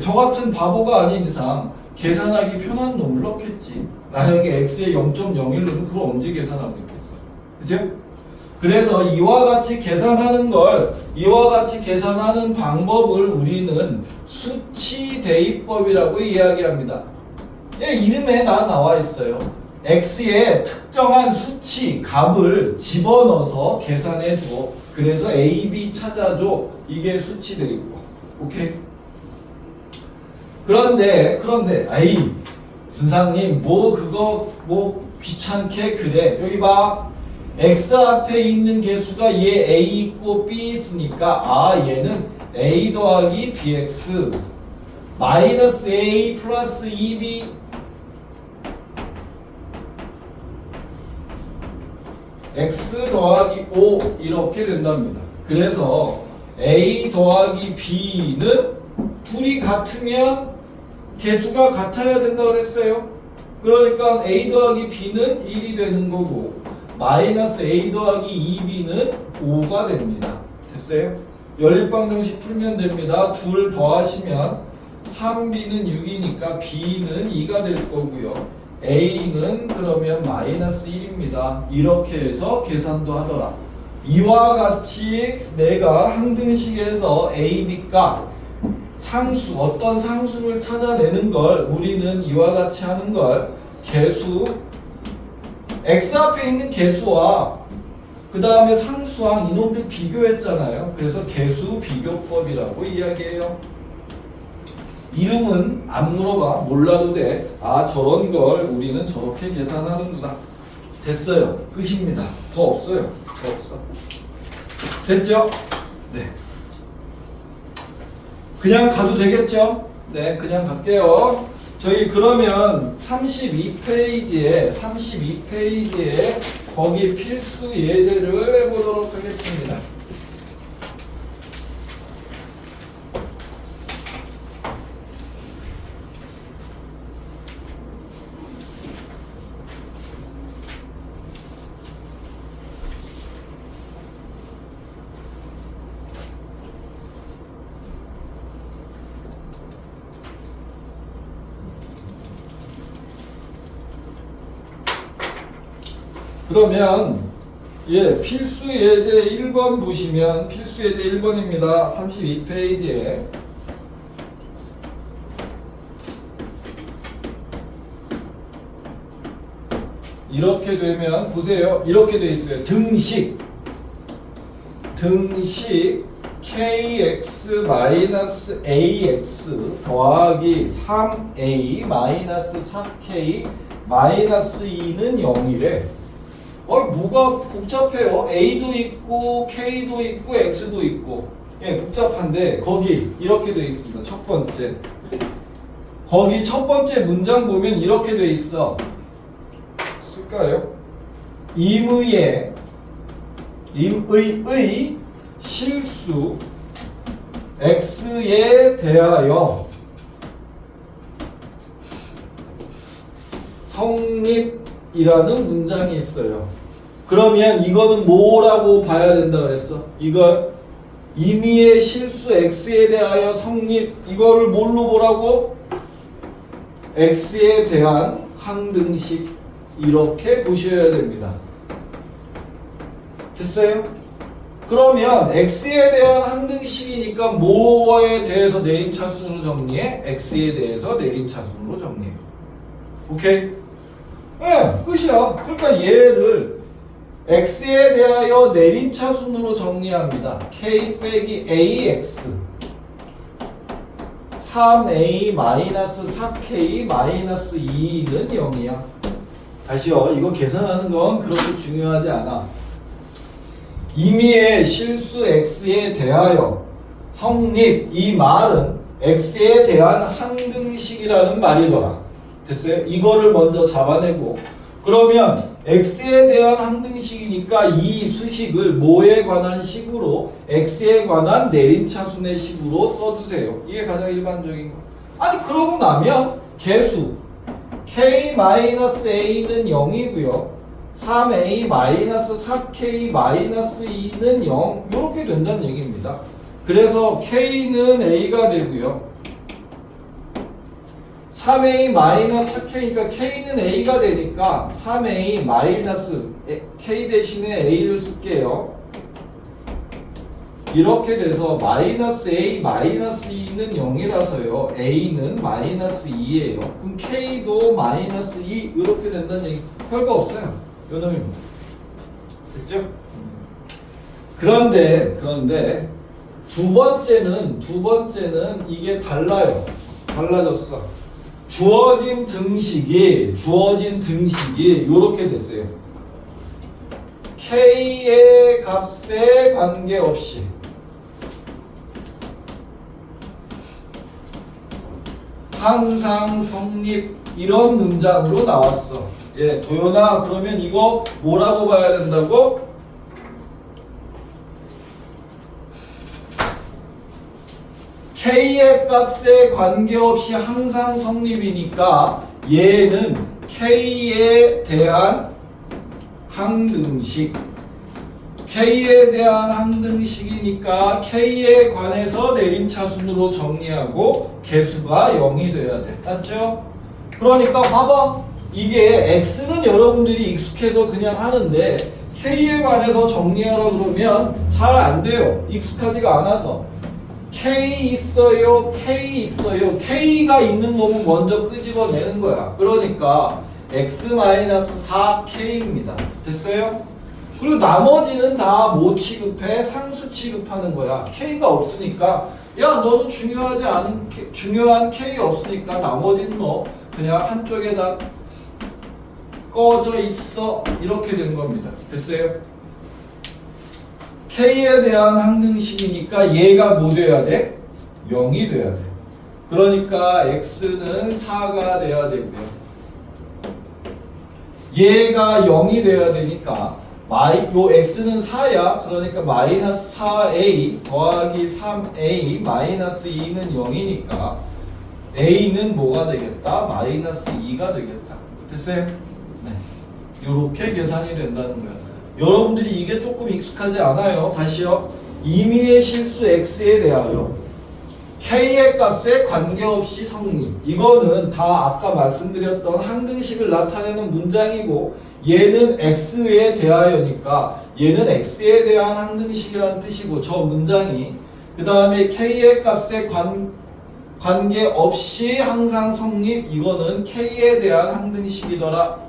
저 같은 바보가 아닌 이상 계산하기 편한 놈을 넣겠지. 만약에 x에 0.01 넣으면 그걸 언제 계산하고 있겠어. 그죠? 그래서 이와 같이 계산하는 방법을 우리는 수치 대입법이라고 이야기합니다. 이름에 나와 있어요. x의 특정한 수치 값을 집어넣어서 계산해 줘. 그래서 a, b 찾아줘. 이게 수치 대입법. 오케이? 그런데 아이 선생님 그거 귀찮게 그래. 여기 봐. x 앞에 있는 개수가 얘 a 있고 b 있으니까 얘는 a 더하기 bx 마이너스 a 플러스 2b x 더하기 5 이렇게 된답니다. 그래서 a 더하기 b는 둘이 같으면 개수가 같아야 된다 그랬어요. 그러니까 a 더하기 b는 1이 되는 거고 마이너스 a 더하기 2b는 5가 됩니다. 됐어요? 연립방정식 풀면 됩니다. 둘 더하시면 3b는 6이니까 b는 2가 될 거고요. a는 그러면 마이너스 1입니다. 이렇게 해서 계산도 하더라. 이와 같이 내가 항등식에서 a, b 값 상수 어떤 상수를 찾아내는 걸 우리는 이와 같이 하는 걸 개수 x 앞에 있는 개수와 그 다음에 상수항 이놈들 비교했잖아요. 그래서 개수 비교법이라고 이야기해요. 이름은 안 물어봐. 몰라도 돼. 저런 걸 우리는 저렇게 계산하는구나. 됐어요. 끝입니다. 더 없어요. 더 없어. 됐죠? 네. 그냥 가도 되겠죠? 네, 그냥 갈게요. 저희 그러면 32페이지에 거기 필수 예제를 해보도록 하겠습니다. 그러면 필수 예제 1번 보시면 필수 예제 1번입니다. 32페이지에 이렇게 되면 보세요. 이렇게 돼 있어요. 등식 등식 kx-ax 더하기 3a-4k-2는 0이래. 뭐가 복잡해요? a도 있고 k도 있고 x도 있고. 예, 복잡한데 거기 이렇게 돼 있습니다. 첫 번째. 거기 첫 번째 문장 보면 이렇게 돼 있어. 쓸까요? 임의의 실수 x에 대하여 성립이라는 문장이 있어요. 그러면 이거는 뭐라고 봐야 된다 그랬어? 이걸 임의의 실수 x에 대하여 성립, 이거를 뭘로 보라고? x에 대한 항등식, 이렇게 보셔야 됩니다. 됐어요? 그러면 x에 대한 항등식이니까 뭐에 대해서 내림차순으로 정리해? x에 대해서 내림차순으로 정리해. 오케이? 네, 끝이야. 그러니까 얘를 x에 대하여 내림차순으로 정리합니다. k 빼기 ax 3a-4k-2는 0이야. 다시요. 이거 계산하는 건 그렇게 중요하지 않아. 임의의 실수 x에 대하여 성립, 이 말은 x에 대한 항등식이라는 말이더라. 됐어요? 이거를 먼저 잡아내고, 그러면 x에 대한 항등식이니까 이 수식을 뭐에 관한 식으로, x에 관한 내림차순의 식으로 써두세요. 이게 가장 일반적인 거. 아니 그러고 나면 개수 k-a는 0이고요 3a-4k-2는 0 이렇게 된다는 얘기입니다. 그래서 k는 a가 되고요 3a-4k니까 k는 a가 되니까 3a- k 대신에 a를 쓸게요. 이렇게 돼서 -a-2는 0이라서요 a는 -2예요. 그럼 k도 -2 이렇게 된다는 얘기. 별거 없어요. 요 놈입니다. 됐죠? 그런데 두 번째는 이게 달라요. 달라졌어. 주어진 등식이 요렇게 됐어요. k의 값에 관계없이 항상 성립, 이런 문장으로 나왔어. 예, 도연아, 그러면 이거 뭐라고 봐야 된다고? k의 값에 관계없이 항상 성립이니까 얘는 k에 대한 항등식, k에 대한 항등식이니까 k에 관해서 내림차순으로 정리하고 개수가 0이 돼야 돼. 맞죠? 그러니까 봐봐. 이게 x는 여러분들이 익숙해서 그냥 하는데 k에 관해서 정리하라 그러면 잘 안 돼요. 익숙하지가 않아서. k 있어요. k가 있는 놈은 먼저 끄집어내는 거야. 그러니까 x-4k입니다. 됐어요? 그리고 나머지는 다 뭐 취급해? 상수 취급하는 거야. k가 없으니까 야 너는 중요한 k 없으니까 나머지는 너 그냥 한쪽에다 꺼져 있어. 이렇게 된 겁니다. 됐어요? k에 대한 항등식이니까 얘가 뭐 돼야 돼? 0이 돼야 돼. 그러니까 x는 4가 돼야 되고요. 얘가 0이 돼야 되니까 요 x는 4야. 그러니까 -4a 더하기 3a -2는 0이니까 a는 뭐가 되겠다? -2가 되겠다. 됐어요? 네. 요렇게 계산이 된다는 거야. 여러분들이 이게 조금 익숙하지 않아요. 다시요. 임의의 실수 x에 대하여 k의 값에 관계없이 성립. 이거는 다 아까 말씀드렸던 항등식을 나타내는 문장이고 얘는 x에 대하여니까 얘는 x에 대한 항등식이라는 뜻이고 저 문장이 그 다음에 k의 값에 관계없이 항상 성립. 이거는 k에 대한 항등식이더라.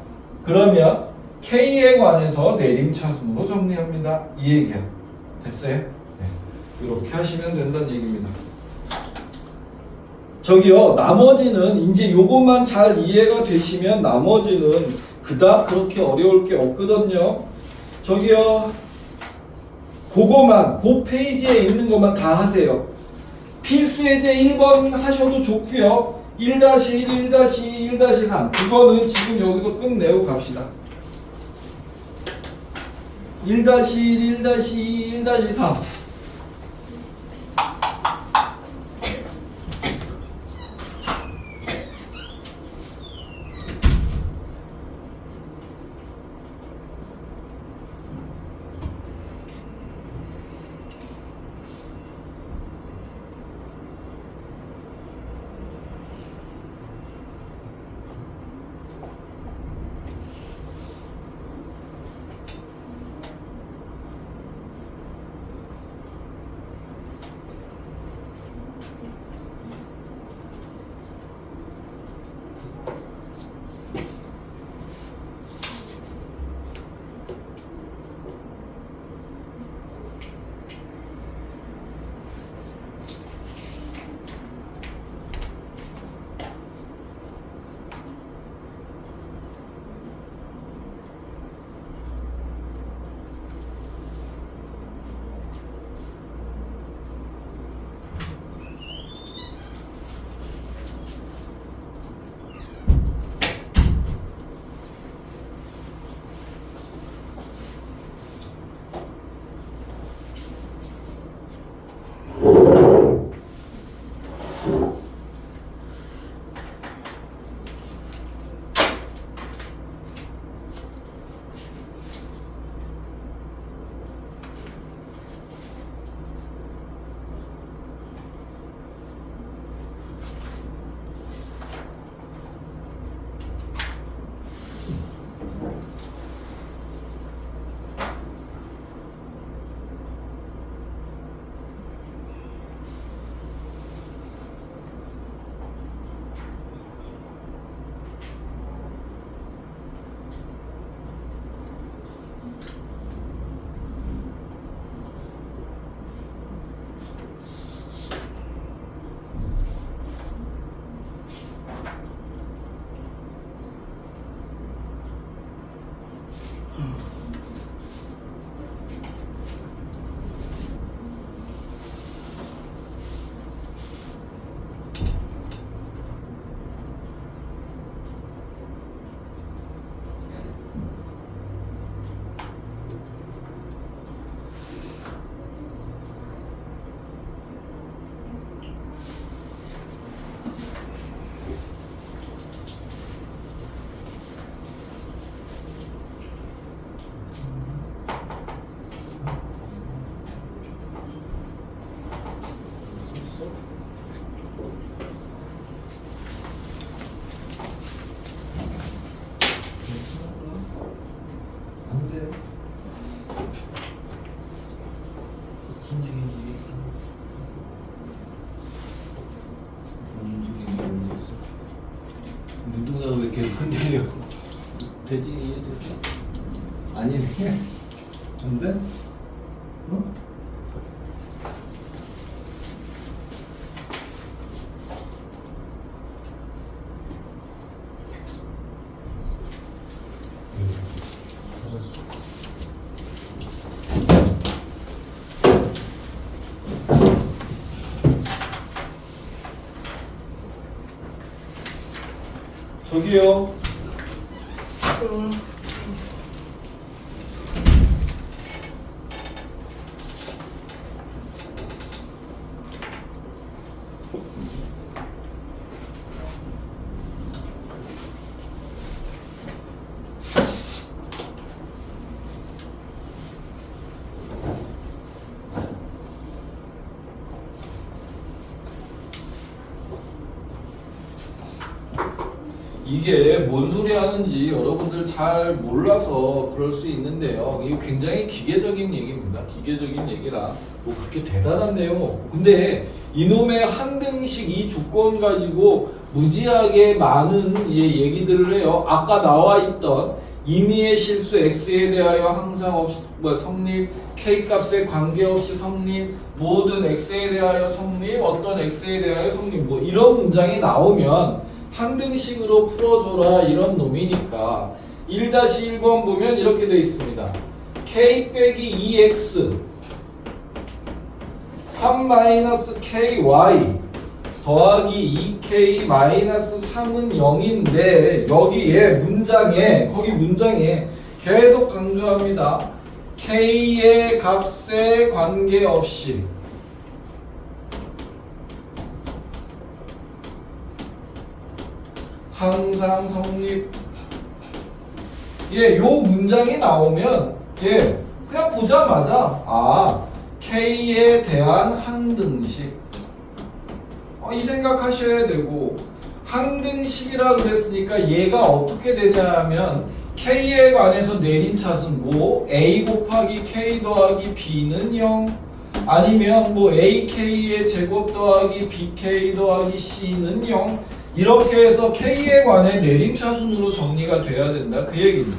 그러면 k에 관해서 내림차순으로 정리합니다. 이 얘기야. 됐어요? 네. 이렇게 하시면 된다는 얘기입니다. 저기요, 나머지는 이제 요것만 잘 이해가 되시면 나머지는 그닥 그렇게 어려울 게 없거든요. 저기요, 그거만, 그 페이지에 있는 것만 다 하세요. 필수 예제 1번 하셔도 좋고요. 1-1, 1-2, 1-3 그거는 지금 여기서 끝내고 갑시다. 1-1, 1-2, 1-3 눈동자가 왜 이렇게 흔들려? 되지? 이해되지? 아니네. 안 돼? 어? 저기요. 이게 뭔 소리 하는지 여러분들 잘 몰라서 그럴 수 있는데요. 이게 굉장히 기계적인 얘기입니다. 기계적인 얘기라 뭐 그렇게 대단한 내용 없고. 근데 이놈의 항등식 이 조건 가지고 무지하게 많은 얘기들을 해요. 아까 나와 있던 임의의 실수 x에 대하여 항상 성립, k 값에 관계없이 성립, 모든 x에 대하여 성립, 어떤 x에 대하여 성립, 뭐 이런 문장이 나오면 항등식으로 풀어줘라 이런 놈이니까 1-1번 보면 이렇게 되어 있습니다. k 빼기 2x 3-ky 더하기 2k-3은 0인데 여기에 문장에 거기 문장에 계속 강조합니다. k의 값에 관계없이 항상 성립. 요 문장이 나오면 그냥 보자마자 k에 대한 항등식 이 생각하셔야 되고, 항등식이라 그랬으니까 얘가 어떻게 되냐 하면 k에 관해서 내림차순 뭐 a 곱하기 k 더하기 b는 0 아니면 뭐 ak의 제곱 더하기 bk 더하기 c는 0 이렇게 해서 k에 관해 내림차순으로 정리가 돼야 된다 그 얘기입니다.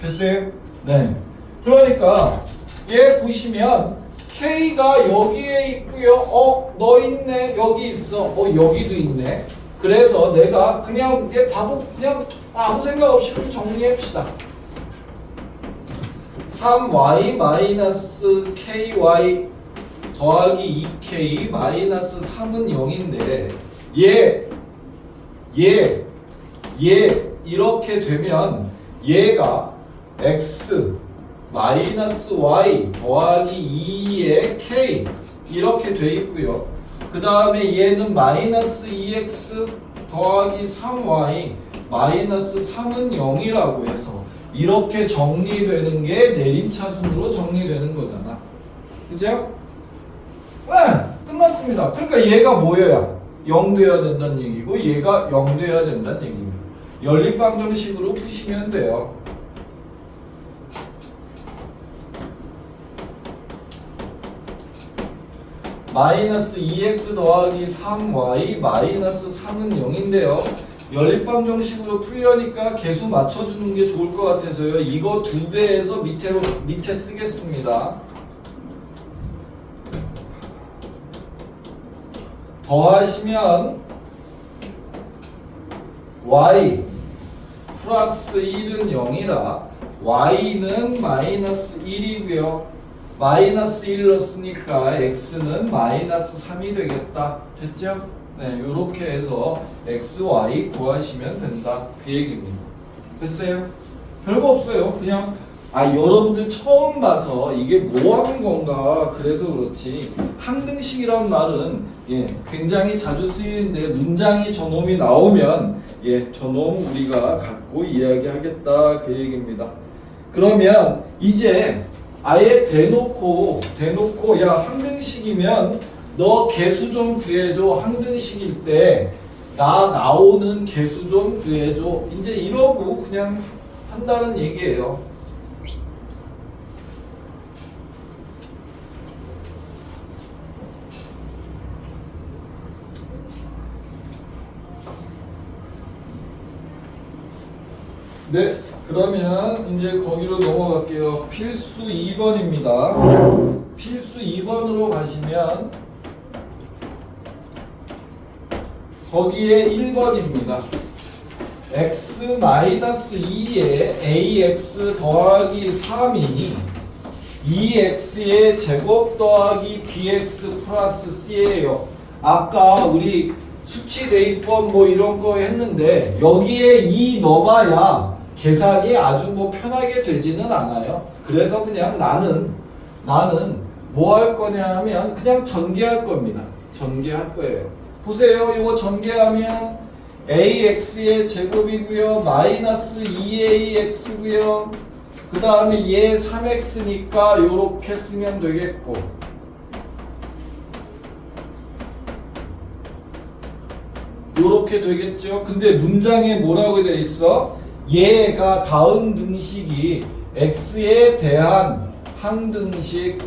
됐어요? 네. 그러니까 얘 보시면 K가 여기에 있고요. 너 있네. 여기 있어. 여기도 있네. 그래서 내가 그냥 얘 바보 그냥 아무 생각 없이 그럼 정리합시다. 3y-ky 더하기 2k-3은 0인데 얘 이렇게 되면 얘가 x 마이너스 y 더하기 2의 k 이렇게 돼 있고요. 그 다음에 얘는 마이너스 2x 더하기 3y 마이너스 3은 0이라고 해서 이렇게 정리되는 게 내림차순으로 정리되는 거잖아. 그죠? 네, 끝났습니다. 그러니까 얘가 뭐여야? 0 돼야 된다는 얘기고 얘가 0 돼야 된다는 얘기입니다. 연립방정식으로 푸시면 돼요. 마이너스 2x 더하기 3y 마이너스 3은 0인데요. 연립방정식으로 풀려니까 개수 맞춰주는 게 좋을 것 같아서요. 이거 2배에서 밑에 쓰겠습니다. 더하시면 y 플러스 1은 0이라 y는 마이너스 1이고요. 마이너스 1 넣었으니까 x는 마이너스 3이 되겠다. 됐죠? 네, 요렇게 해서 x, y 구하시면 된다. 그 얘기입니다. 됐어요? 별거 없어요. 그냥 여러분들 처음 봐서 이게 뭐 하는 건가 그래서 그렇지 항등식이란 말은 굉장히 자주 쓰이는데 문장이 저놈이 나오면 저놈 우리가 갖고 이야기하겠다 그 얘기입니다. 그러면 이제 아예 대놓고 야 항등식이면 너 개수 좀 구해줘. 항등식일 때 나 나오는 개수 좀 구해줘. 이제 이러고 그냥 한다는 얘기예요. 네, 그러면 이제 거기로 넘어갈게요. 필수 2번입니다. 필수 2번으로 가시면 거기에 1번입니다. x-2에 ax 더하기 3이 2x의 제곱 더하기 bx 플러스 c예요. 아까 우리 수치 대입법 뭐 이런 거 했는데 여기에 2 넣어봐야 계산이 아주 뭐 편하게 되지는 않아요. 그래서 그냥 나는 뭐 할 거냐 하면 그냥 전개할 겁니다. 전개할 거예요. 보세요. 이거 전개하면 ax의 제곱이고요. 마이너스 2ax고요. 그 다음에 얘 3x니까 요렇게 쓰면 되겠고, 요렇게 되겠죠. 근데 문장에 뭐라고 되어 있어? 얘가 다음 등식이 x에 대한 항등식이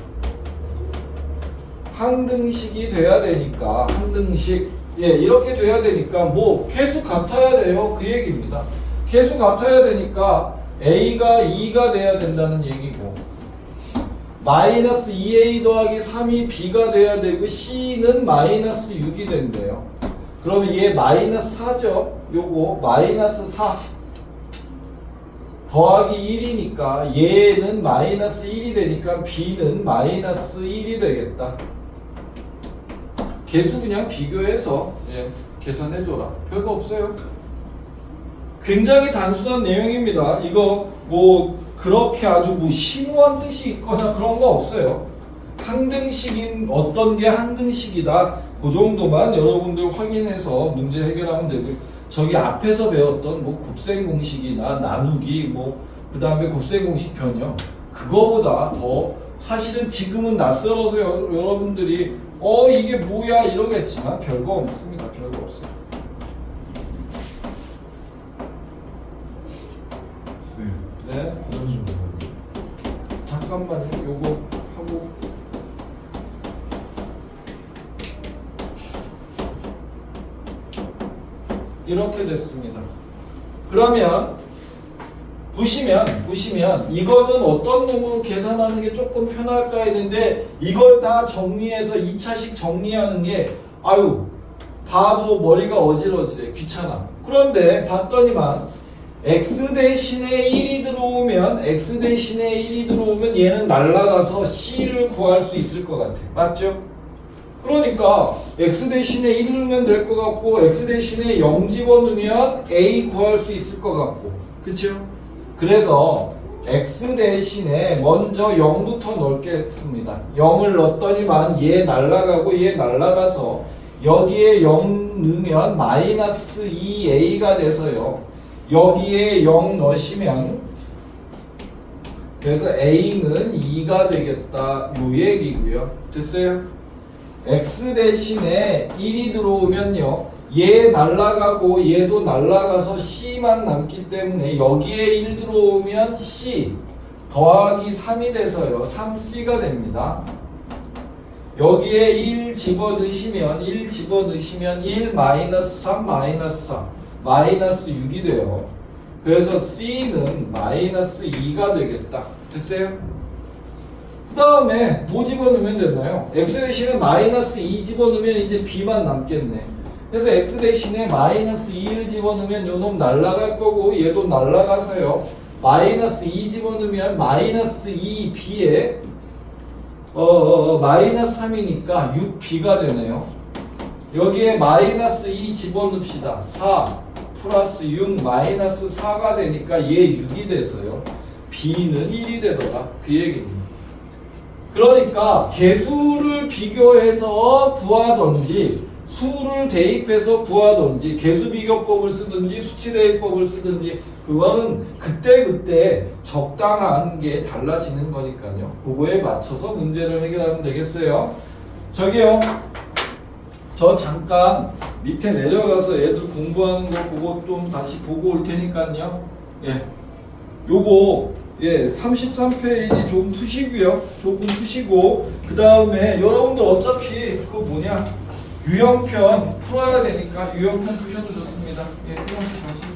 돼야 되니까 항등식 이렇게 돼야 되니까 뭐 개수 같아야 돼요 그 얘기입니다. 개수 같아야 되니까 A가 2가 돼야 된다는 얘기고 마이너스 2A 더하기 3이 B가 돼야 되고 C는 마이너스 6이 된대요. 그러면 얘 마이너스 4죠. 요거 마이너스 4 더하기 1이니까 얘는 마이너스 1이 되니까 B는 마이너스 1이 되겠다. 개수 그냥 비교해서 계산해줘라. 별거 없어요. 굉장히 단순한 내용입니다. 이거 뭐 그렇게 아주 뭐 심오한 뜻이 있거나 그런 거 없어요. 항등식인 어떤 게 항등식이다. 그 정도만 여러분들 확인해서 문제 해결하면 되고 저기 앞에서 배웠던 뭐 곱셈 공식이나 나누기 뭐 그 다음에 곱셈 공식 편이요. 그거보다 더 사실은 지금은 낯설어서 여러분들이 이게 뭐야 이러겠지만 별거 없습니다. 별거 없어요. 네. 잠깐만요. 요거 하고 이렇게 됐습니다. 그러면 보시면 이거는 어떤 놈으로 계산하는 게 조금 편할까 했는데 이걸 다 정리해서 2차식 정리하는 게 봐도 머리가 어질어질해. 귀찮아. 그런데 봤더니만 x 대신에 1이 들어오면 얘는 날라가서 c를 구할 수 있을 것 같아. 맞죠? 그러니까 x 대신에 1 넣으면 될 것 같고 x 대신에 0 집어넣으면 a 구할 수 있을 것 같고 그쵸? 그래서 x 대신에 먼저 0부터 넣겠습니다. 0을 넣었더니만 얘 날라가서 여기에 0 넣으면 마이너스 2a가 돼서요. 여기에 0 넣으시면 그래서 a는 2가 되겠다 요 얘기고요. 됐어요? x 대신에 1이 들어오면요 얘 날라가고 얘도 날라가서 c만 남기 때문에 여기에 1 들어오면 c 더하기 3이 돼서요 3c가 됩니다. 여기에 1 집어넣으시면 1 마이너스 3 마이너스 4 마이너스 6이 돼요. 그래서 c는 마이너스 2가 되겠다. 됐어요? 그 다음에 뭐 집어넣으면 되나요? x 대신에 마이너스 2 집어넣으면 이제 b만 남겠네. 그래서 x 대신에 마이너스 2를 집어넣으면 요놈 날라갈 거고 얘도 날라가서요 마이너스 2 집어넣으면 마이너스 2b에 마이너스 3이니까 6b가 되네요. 여기에 마이너스 2 집어넣읍시다. 4 플러스 6 마이너스 4가 되니까 얘 6이 돼서요 b는 1이 되더라. 그 얘기입니다. 그러니까 개수를 비교해서 구하던지 수를 대입해서 구하던지 개수 비교법을 쓰든지 수치 대입법을 쓰든지 그거는 그때 적당한 게 달라지는 거니까요. 그거에 맞춰서 문제를 해결하면 되겠어요. 저기요. 저 잠깐 밑에 내려가서 애들 공부하는 거 그거 좀 다시 보고 올 테니까요. 요거 33페이지 좀 푸시고요. 조금 푸시고 그 다음에 여러분들 어차피 그거 유형편 풀어야 되니까 유형편 푸셔도 좋습니다. 유형편 다시.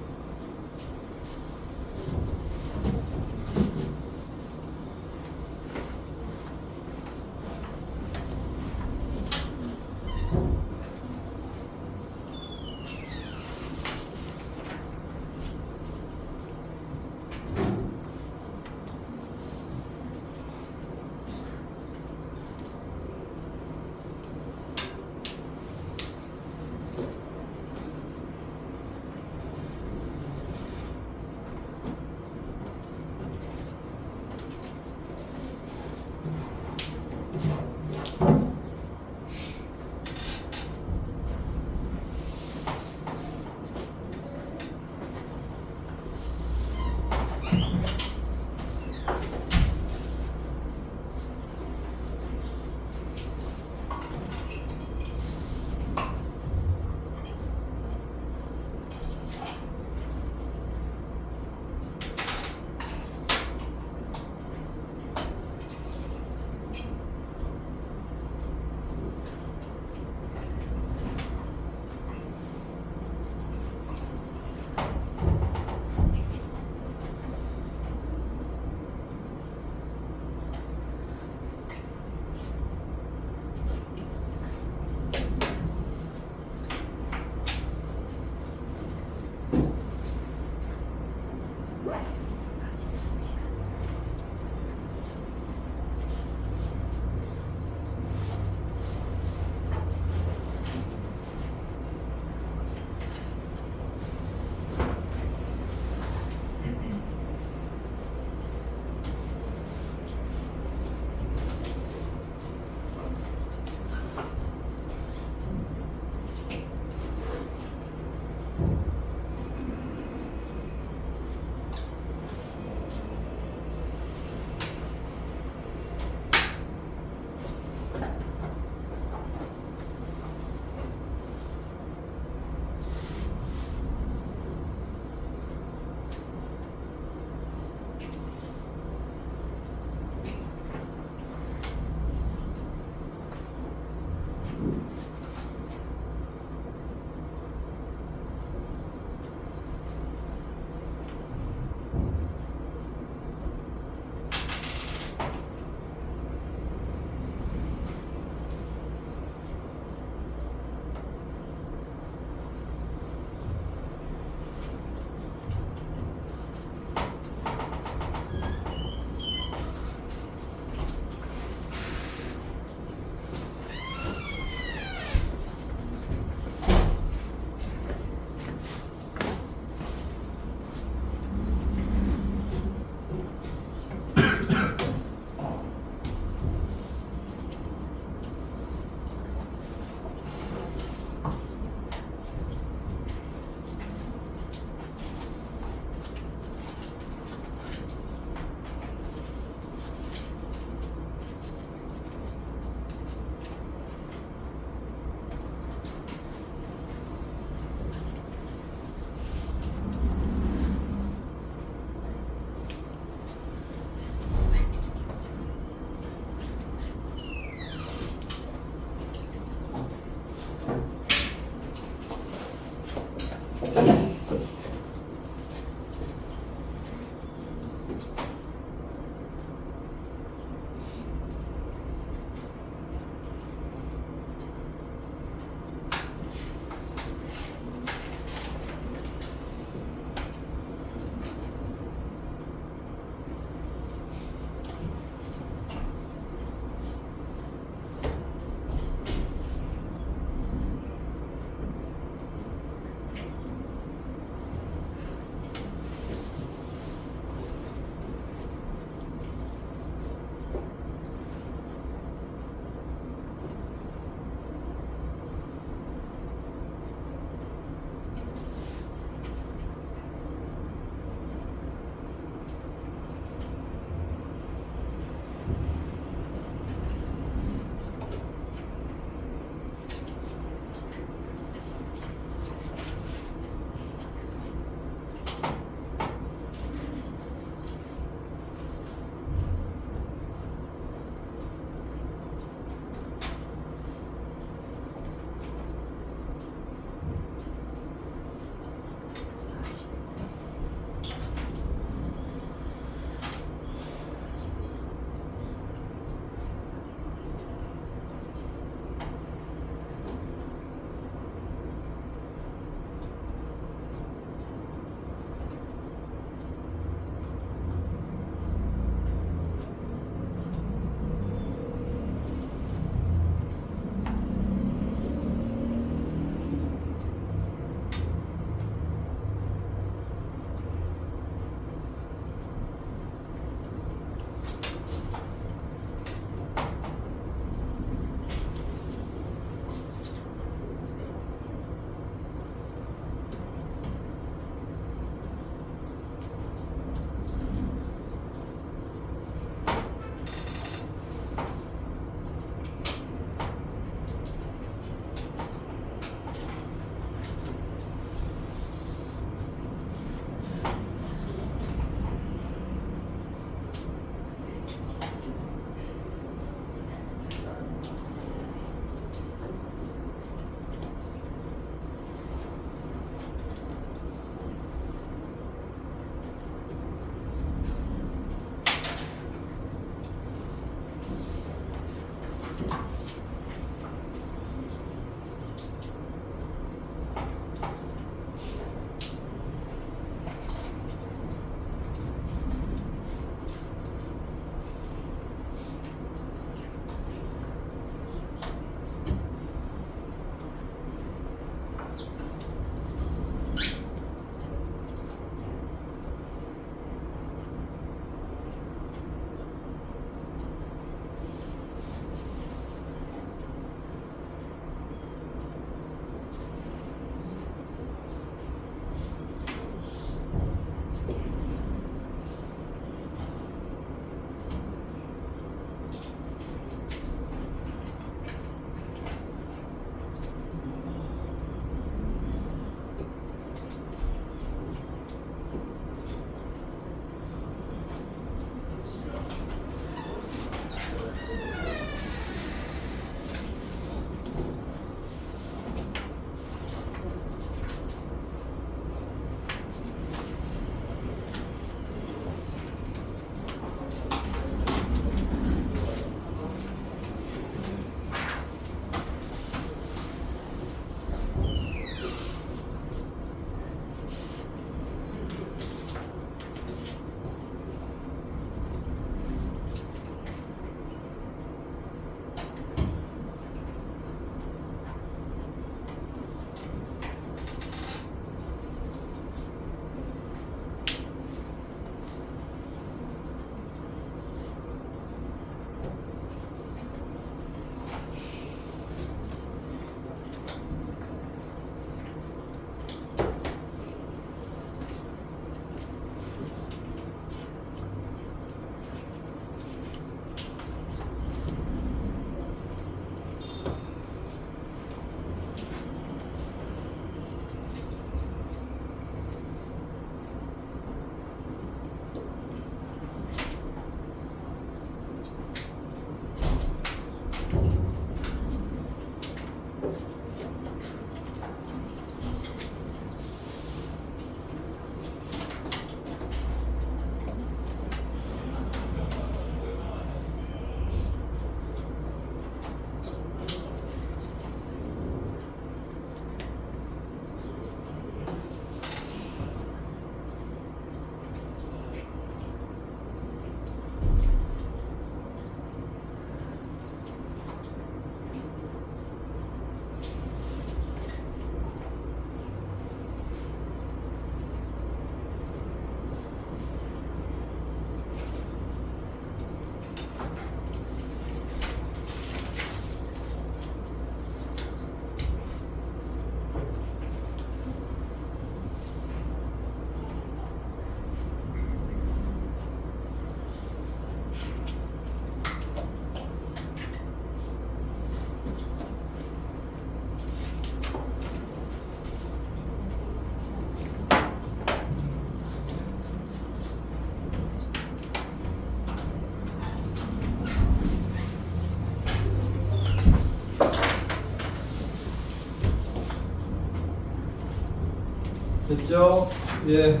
됐죠? 예.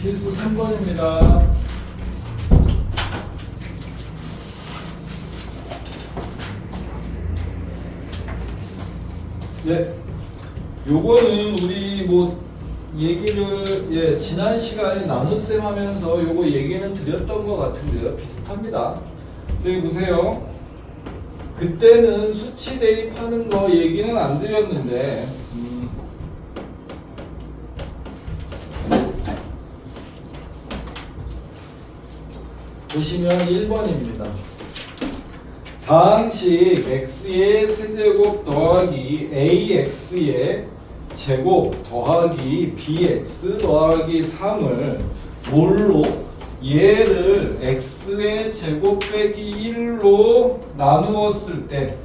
필수 3번입니다. 예. 요거는 우리 뭐 얘기를 예, 지난 시간에 나눗셈 하면서 요거 얘기는 드렸던 것 같은데요. 비슷합니다. 여기 보세요. 그때는 수치 대입하는 거 얘기는 안 드렸는데 보시면 1번입니다. 다항식 x의 세제곱 더하기 ax의 제곱 더하기 bx 더하기 3을 뭘로? 얘를 x의 제곱 빼기 1로 나누었을 때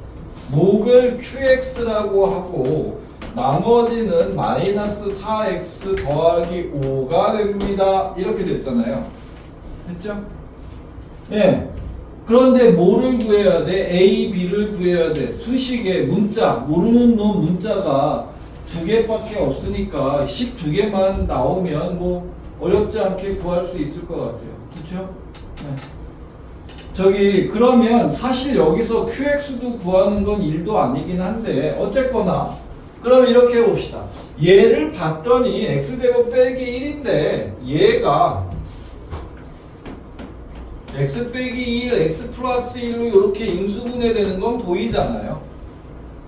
목을 qx라고 하고 나머지는 마이너스 4x 더하기 5가 됩니다. 이렇게 됐잖아요. 됐죠? 예. 그런데 뭐를 구해야 돼? A, B를 구해야 돼. 수식에 문자, 모르는 놈 문자가 2개밖에 없으니까 12개만 나오면 뭐 어렵지 않게 구할 수 있을 것 같아요. 그렇죠? 네. 저기 그러면 사실 여기서 QX도 구하는 건 1도 아니긴 한데 어쨌거나 그럼 이렇게 해봅시다. 얘를 봤더니 X제곱 빼기 1인데 얘가 x 빼기 1, x 플러스 1로 이렇게 인수분해되는 건 보이잖아요.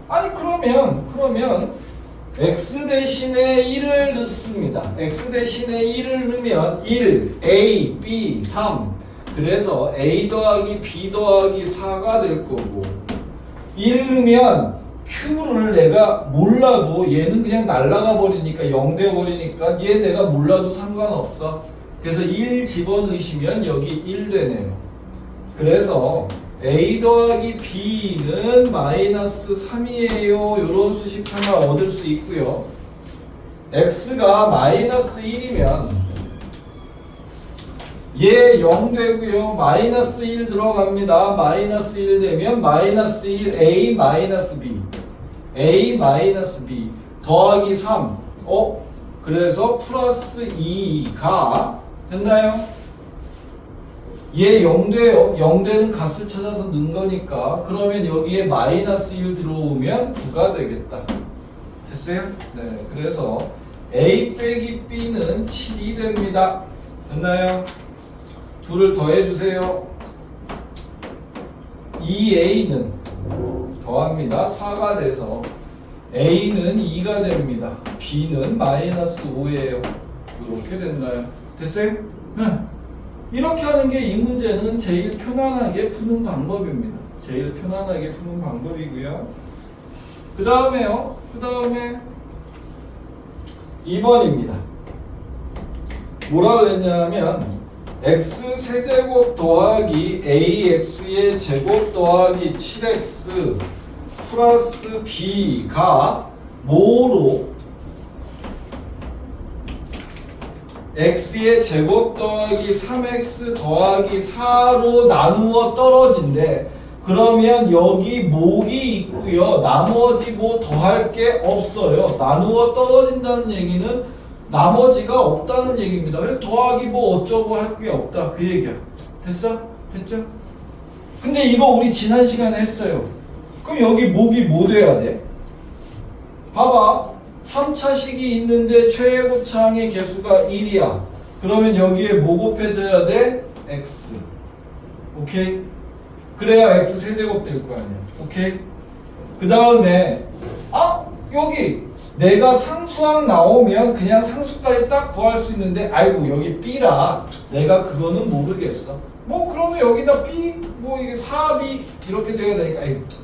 아니 그러면 x 대신에 1을 넣습니다. x 대신에 1을 넣으면 1, a, b, 3 그래서 a 더하기 b 더하기 4가 될 거고 1 넣으면 q를 내가 몰라도 얘는 그냥 날아가 버리니까 0 돼 버리니까 얘 내가 몰라도 상관없어. 그래서 1 집어넣으시면 여기 1 되네요. 그래서 a 더하기 b는 마이너스 3이에요. 이런 수식 하나 얻을 수 있고요. x가 마이너스 1이면 얘 0 되고요. 마이너스 1 들어갑니다. 마이너스 1 되면 마이너스 1 a 마이너스 b a 마이너스 b 더하기 3 그래서 플러스 2가 됐나요? 얘 0 돼요. 0 되는 값을 찾아서 넣은 거니까 그러면 여기에 마이너스 1 들어오면 9가 되겠다. 됐어요? 네. 그래서 A 빼기 B는 7이 됩니다. 됐나요? 둘을 더해주세요. 2A는 더합니다. 4가 돼서 A는 2가 됩니다. B는 마이너스 5예요. 이렇게 됐나요? 됐어요? 네. 이렇게 하는 게 이 문제는 제일 편안하게 푸는 방법입니다. 제일 편안하게 푸는 방법이고요. 그 다음에 2번입니다. 뭐라 그랬냐면 x 세제곱 더하기 ax의 제곱 더하기 7x 플러스 b가 뭐로 x의 제곱 더하기 3x 더하기 4로 나누어 떨어진대. 그러면 여기 목이 있고요. 나머지 뭐 더할 게 없어요. 나누어 떨어진다는 얘기는 나머지가 없다는 얘기입니다. 그래서 더하기 뭐 어쩌고 할 게 없다. 그 얘기야. 됐어? 됐죠? 근데 이거 우리 지난 시간에 했어요. 그럼 여기 목이 뭐 돼야 돼? 봐봐. 3차식이 있는데 최고차항의 개수가 1이야. 그러면 여기에 뭐 곱해져야 돼? x. 오케이? 그래야 x 세제곱 될 거 아니야. 오케이? 그 다음에 여기 내가 상수항 나오면 그냥 상수까지 딱 구할 수 있는데 아이고 여기 b라 내가 그거는 모르겠어. 뭐 그러면 여기다 b 뭐 이게 4b 이렇게 돼야 되니까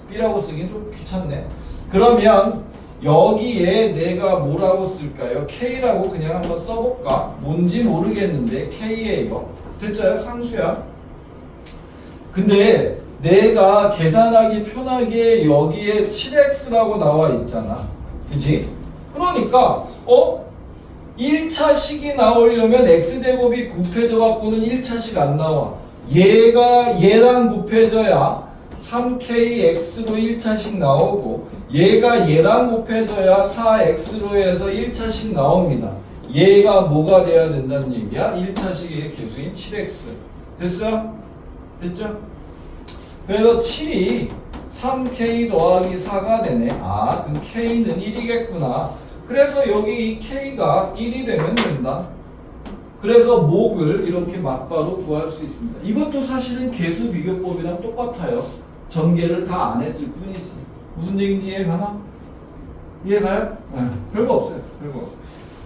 b라고 쓰긴 좀 귀찮네. 그러면 여기에 내가 뭐라고 쓸까요? K라고 그냥 한번 써볼까? 뭔지 모르겠는데 K예요. 됐죠? 상수야. 근데 내가 계산하기 편하게 여기에 7x라고 나와 있잖아. 그치? 그러니까 1차식이 나오려면 x제곱이 곱해져 갖고는 1차식 안 나와. 얘가 얘랑 곱해져야 3kx로 1차씩 나오고 얘가 얘랑 곱해져야 4x로 해서 1차씩 나옵니다. 얘가 뭐가 돼야 된다는 얘기야? 1차식의 개수인 7x. 됐어? 됐죠? 그래서 7이 3k 더하기 4가 되네. 아, 그럼 k는 1이겠구나. 그래서 여기 이 k가 1이 되면 된다. 그래서 목을 이렇게 맞바로 구할 수 있습니다. 이것도 사실은 개수 비교법이랑 똑같아요. 전개를 다 안 했을 뿐이지. 무슨 얘기인지 이해가나? 이해가요? 네, 별거 없어요. 별거 없어요.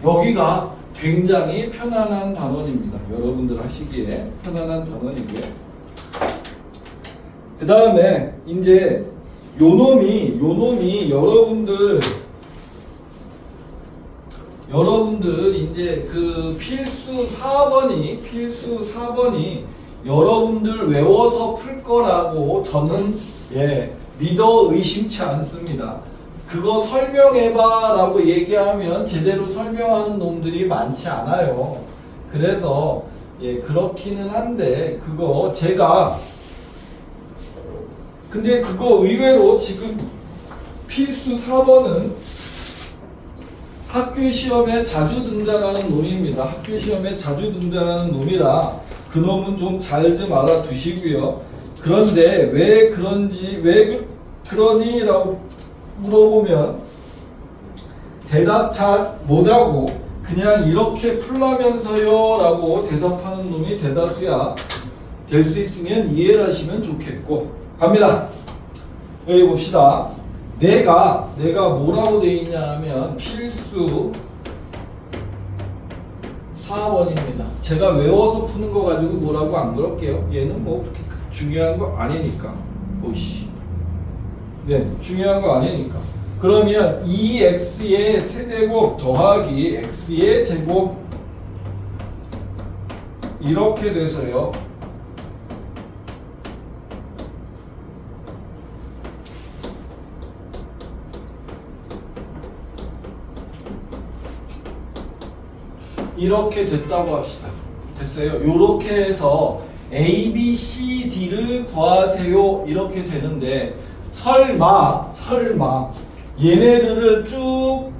여기가 굉장히 편안한 단원입니다. 여러분들 하시기에 편안한 단원이고요. 그 다음에 이제 요 놈이 여러분들 이제 그 필수 4번이 여러분들 외워서 풀 거라고 저는 믿어 의심치 않습니다. 그거 설명해봐 라고 얘기하면 제대로 설명하는 놈들이 많지 않아요. 그래서 그렇기는 한데 그거 제가 근데 그거 의외로 지금 필수 4번은 학교 시험에 자주 등장하는 놈입니다. 학교 시험에 자주 등장하는 놈이라 그 놈은 좀 잘 좀 알아두시고요. 그런데 왜 그런지 왜 그러니? 라고 물어보면 대답 잘 못하고 그냥 이렇게 풀라면서요 라고 대답하는 놈이 대다수야. 될 수 있으면 이해를 하시면 좋겠고. 갑니다. 여기 봅시다. 내가 뭐라고 돼 있냐 하면 필수 4번입니다. 제가 외워서 푸는 거 가지고 뭐라고 안 그럴게요. 얘는 뭐 그렇게 중요한 거 아니니까. 오이씨. 네, 중요한 거 아니니까. 그러면 2x의 세제곱 더하기 x의 제곱 이렇게 돼서요. 이렇게 됐다고 합시다. 됐어요? 요렇게 해서 A, B, C, D를 구하세요. 이렇게 되는데 설마 얘네들을 쭉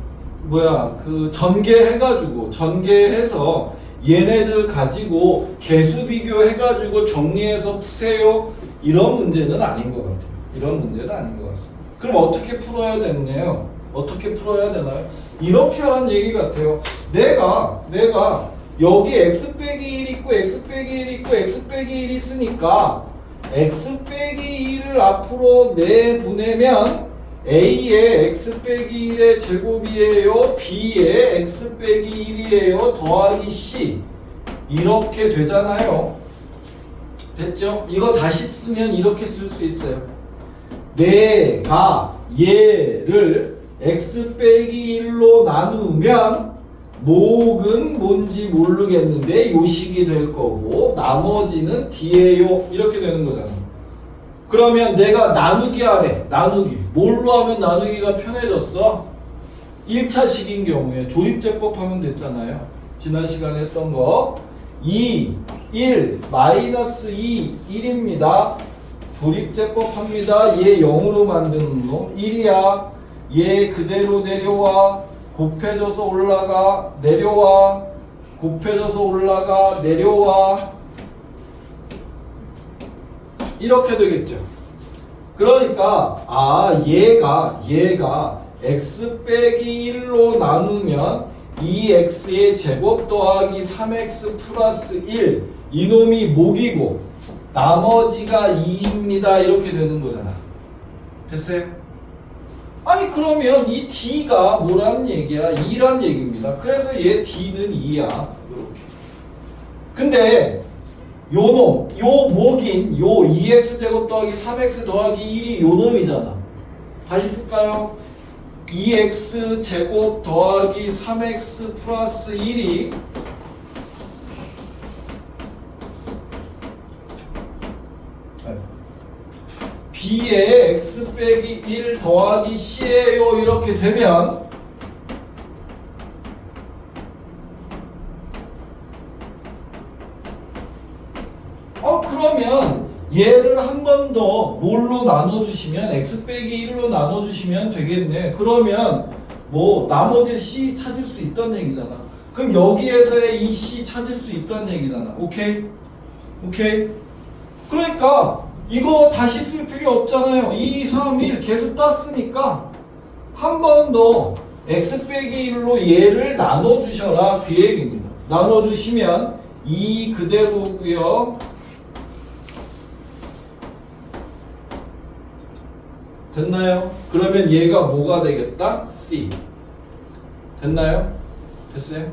전개해서 얘네들 가지고 개수 비교해가지고 정리해서 푸세요. 이런 문제는 아닌 것 같아요. 이런 문제는 아닌 것 같습니다. 그럼 어떻게 풀어야 되나요? 어떻게 풀어야 되나요? 이렇게 하는 얘기 같아요. 내가 여기 x 빼기 1 있고 x 빼기 1 있고 x 빼기 1 있으니까 x 빼기 1을 앞으로 내보내면 a의 x 빼기 1의 제곱이에요. b의 x 빼기 1이에요. 더하기 c 이렇게 되잖아요. 됐죠? 이거 다시 쓰면 이렇게 쓸 수 있어요. 내가 얘를 x 빼기 1로 나누면 목은 뭔지 모르겠는데 요식이 될 거고 나머지는 d예요. 이렇게 되는 거잖아. 그러면 내가 나누기 하래. 나누기. 뭘로 하면 나누기가 편해졌어? 1차식인 경우에 조립제법 하면 됐잖아요. 지난 시간에 했던 거 2, 1, 마이너스 2, 1입니다. 조립제법 합니다. 얘 0으로 만드는 놈 1이야. 얘 그대로 내려와. 곱해져서 올라가. 내려와. 곱해져서 올라가. 내려와. 이렇게 되겠죠. 그러니까 얘가 x 빼기 1로 나누면 2x의 제곱 더하기 3x 플러스 1 이놈이 목이고 나머지가 2입니다. 이렇게 되는 거잖아. 됐어요? 아니 그러면 이 d가 뭐라는 얘기야? 2란 얘기입니다. 그래서 얘 d는 2야. 이렇게. 근데 요 목인 요 2x 제곱 더하기 3x 더하기 1이 요 놈이잖아. 다시 쓸까요? 2x 제곱 더하기 3x 플러스 1이 b의 x 빼기 1 더하기 c예요. 이렇게 되면 그러면 얘를 한 번 더 뭘로 나눠주시면 x 빼기 1로 나눠주시면 되겠네. 그러면 뭐 나머지 c 찾을 수 있다는 얘기잖아. 그럼 여기에서의 이 c 찾을 수 있다는 얘기잖아. 오케이? 오케이? 그러니까 이거 다시 쓸 필요 없잖아요. 2, 3, 1 계속 땄으니까 한 번 더 x 빼기 1로 얘를 나눠주셔라 그 얘기입니다. 나눠주시면 2 그대로고요. 됐나요? 그러면 얘가 뭐가 되겠다? C. 됐나요? 됐어요?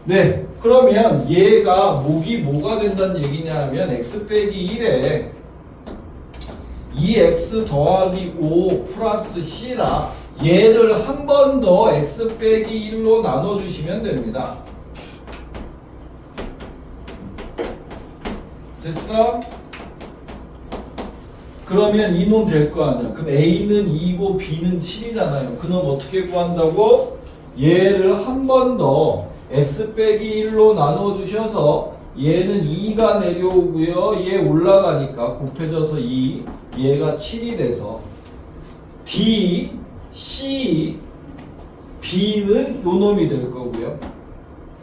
네. 그러면 얘가 목이 뭐가 된다는 얘기냐 하면 x 빼기 1에 2x 더하기 5 플러스 c라 얘를 한 번 더 x 빼기 1로 나눠주시면 됩니다. 됐어? 그러면 이놈 될 거 아니야. 그럼 A는 2고 B는 7이잖아요. 그놈 어떻게 구한다고? 얘를 한 번 더 x 빼기 1로 나눠주셔서 얘는 2가 내려오고요. 얘 올라가니까 곱해져서 2, 얘가 7이 돼서 D, C, B는 요놈이 될 거고요.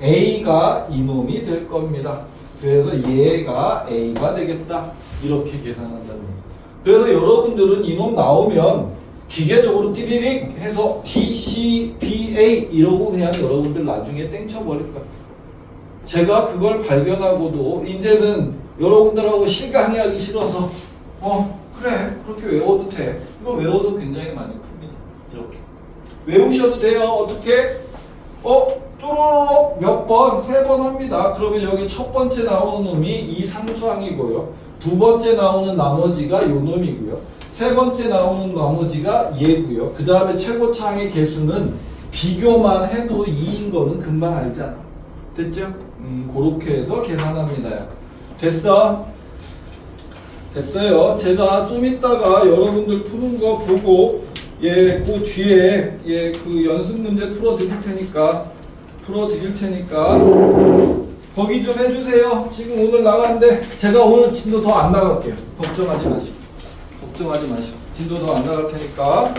A가 이놈이 될 겁니다. 그래서 얘가 A가 되겠다. 이렇게 계산한다는 거예요. 그래서 여러분들은 이놈 나오면 기계적으로 띠리릭 해서 D, C, B, A 이러고 그냥 여러분들 나중에 땡쳐버릴 거예요. 제가 그걸 발견하고도 이제는 여러분들하고 실강이 하기 싫어서 그래 그렇게 외워도 돼. 이거 외워도 굉장히 많이 풉니다. 이렇게 외우셔도 돼요. 어떻게? 쪼로록 몇 번? 3번 합니다. 그러면 여기 첫 번째 나오는 놈이 이 상수항이고요. 두 번째 나오는 나머지가 요 놈이고요. 세 번째 나오는 나머지가 얘고요. 그 다음에 최고차항의 개수는 비교만 해도 2인 거는 금방 알잖아. 됐죠? 그렇게 해서 계산합니다. 됐어? 됐어요. 제가 좀 이따가 여러분들 푸는 거 보고 그 뒤에 그 연습 문제 풀어드릴 테니까 거기 좀 해주세요. 지금 오늘 나가는데 제가 오늘 진도 더 안 나갈게요. 걱정하지 마시고 진도 더 안 나갈 테니까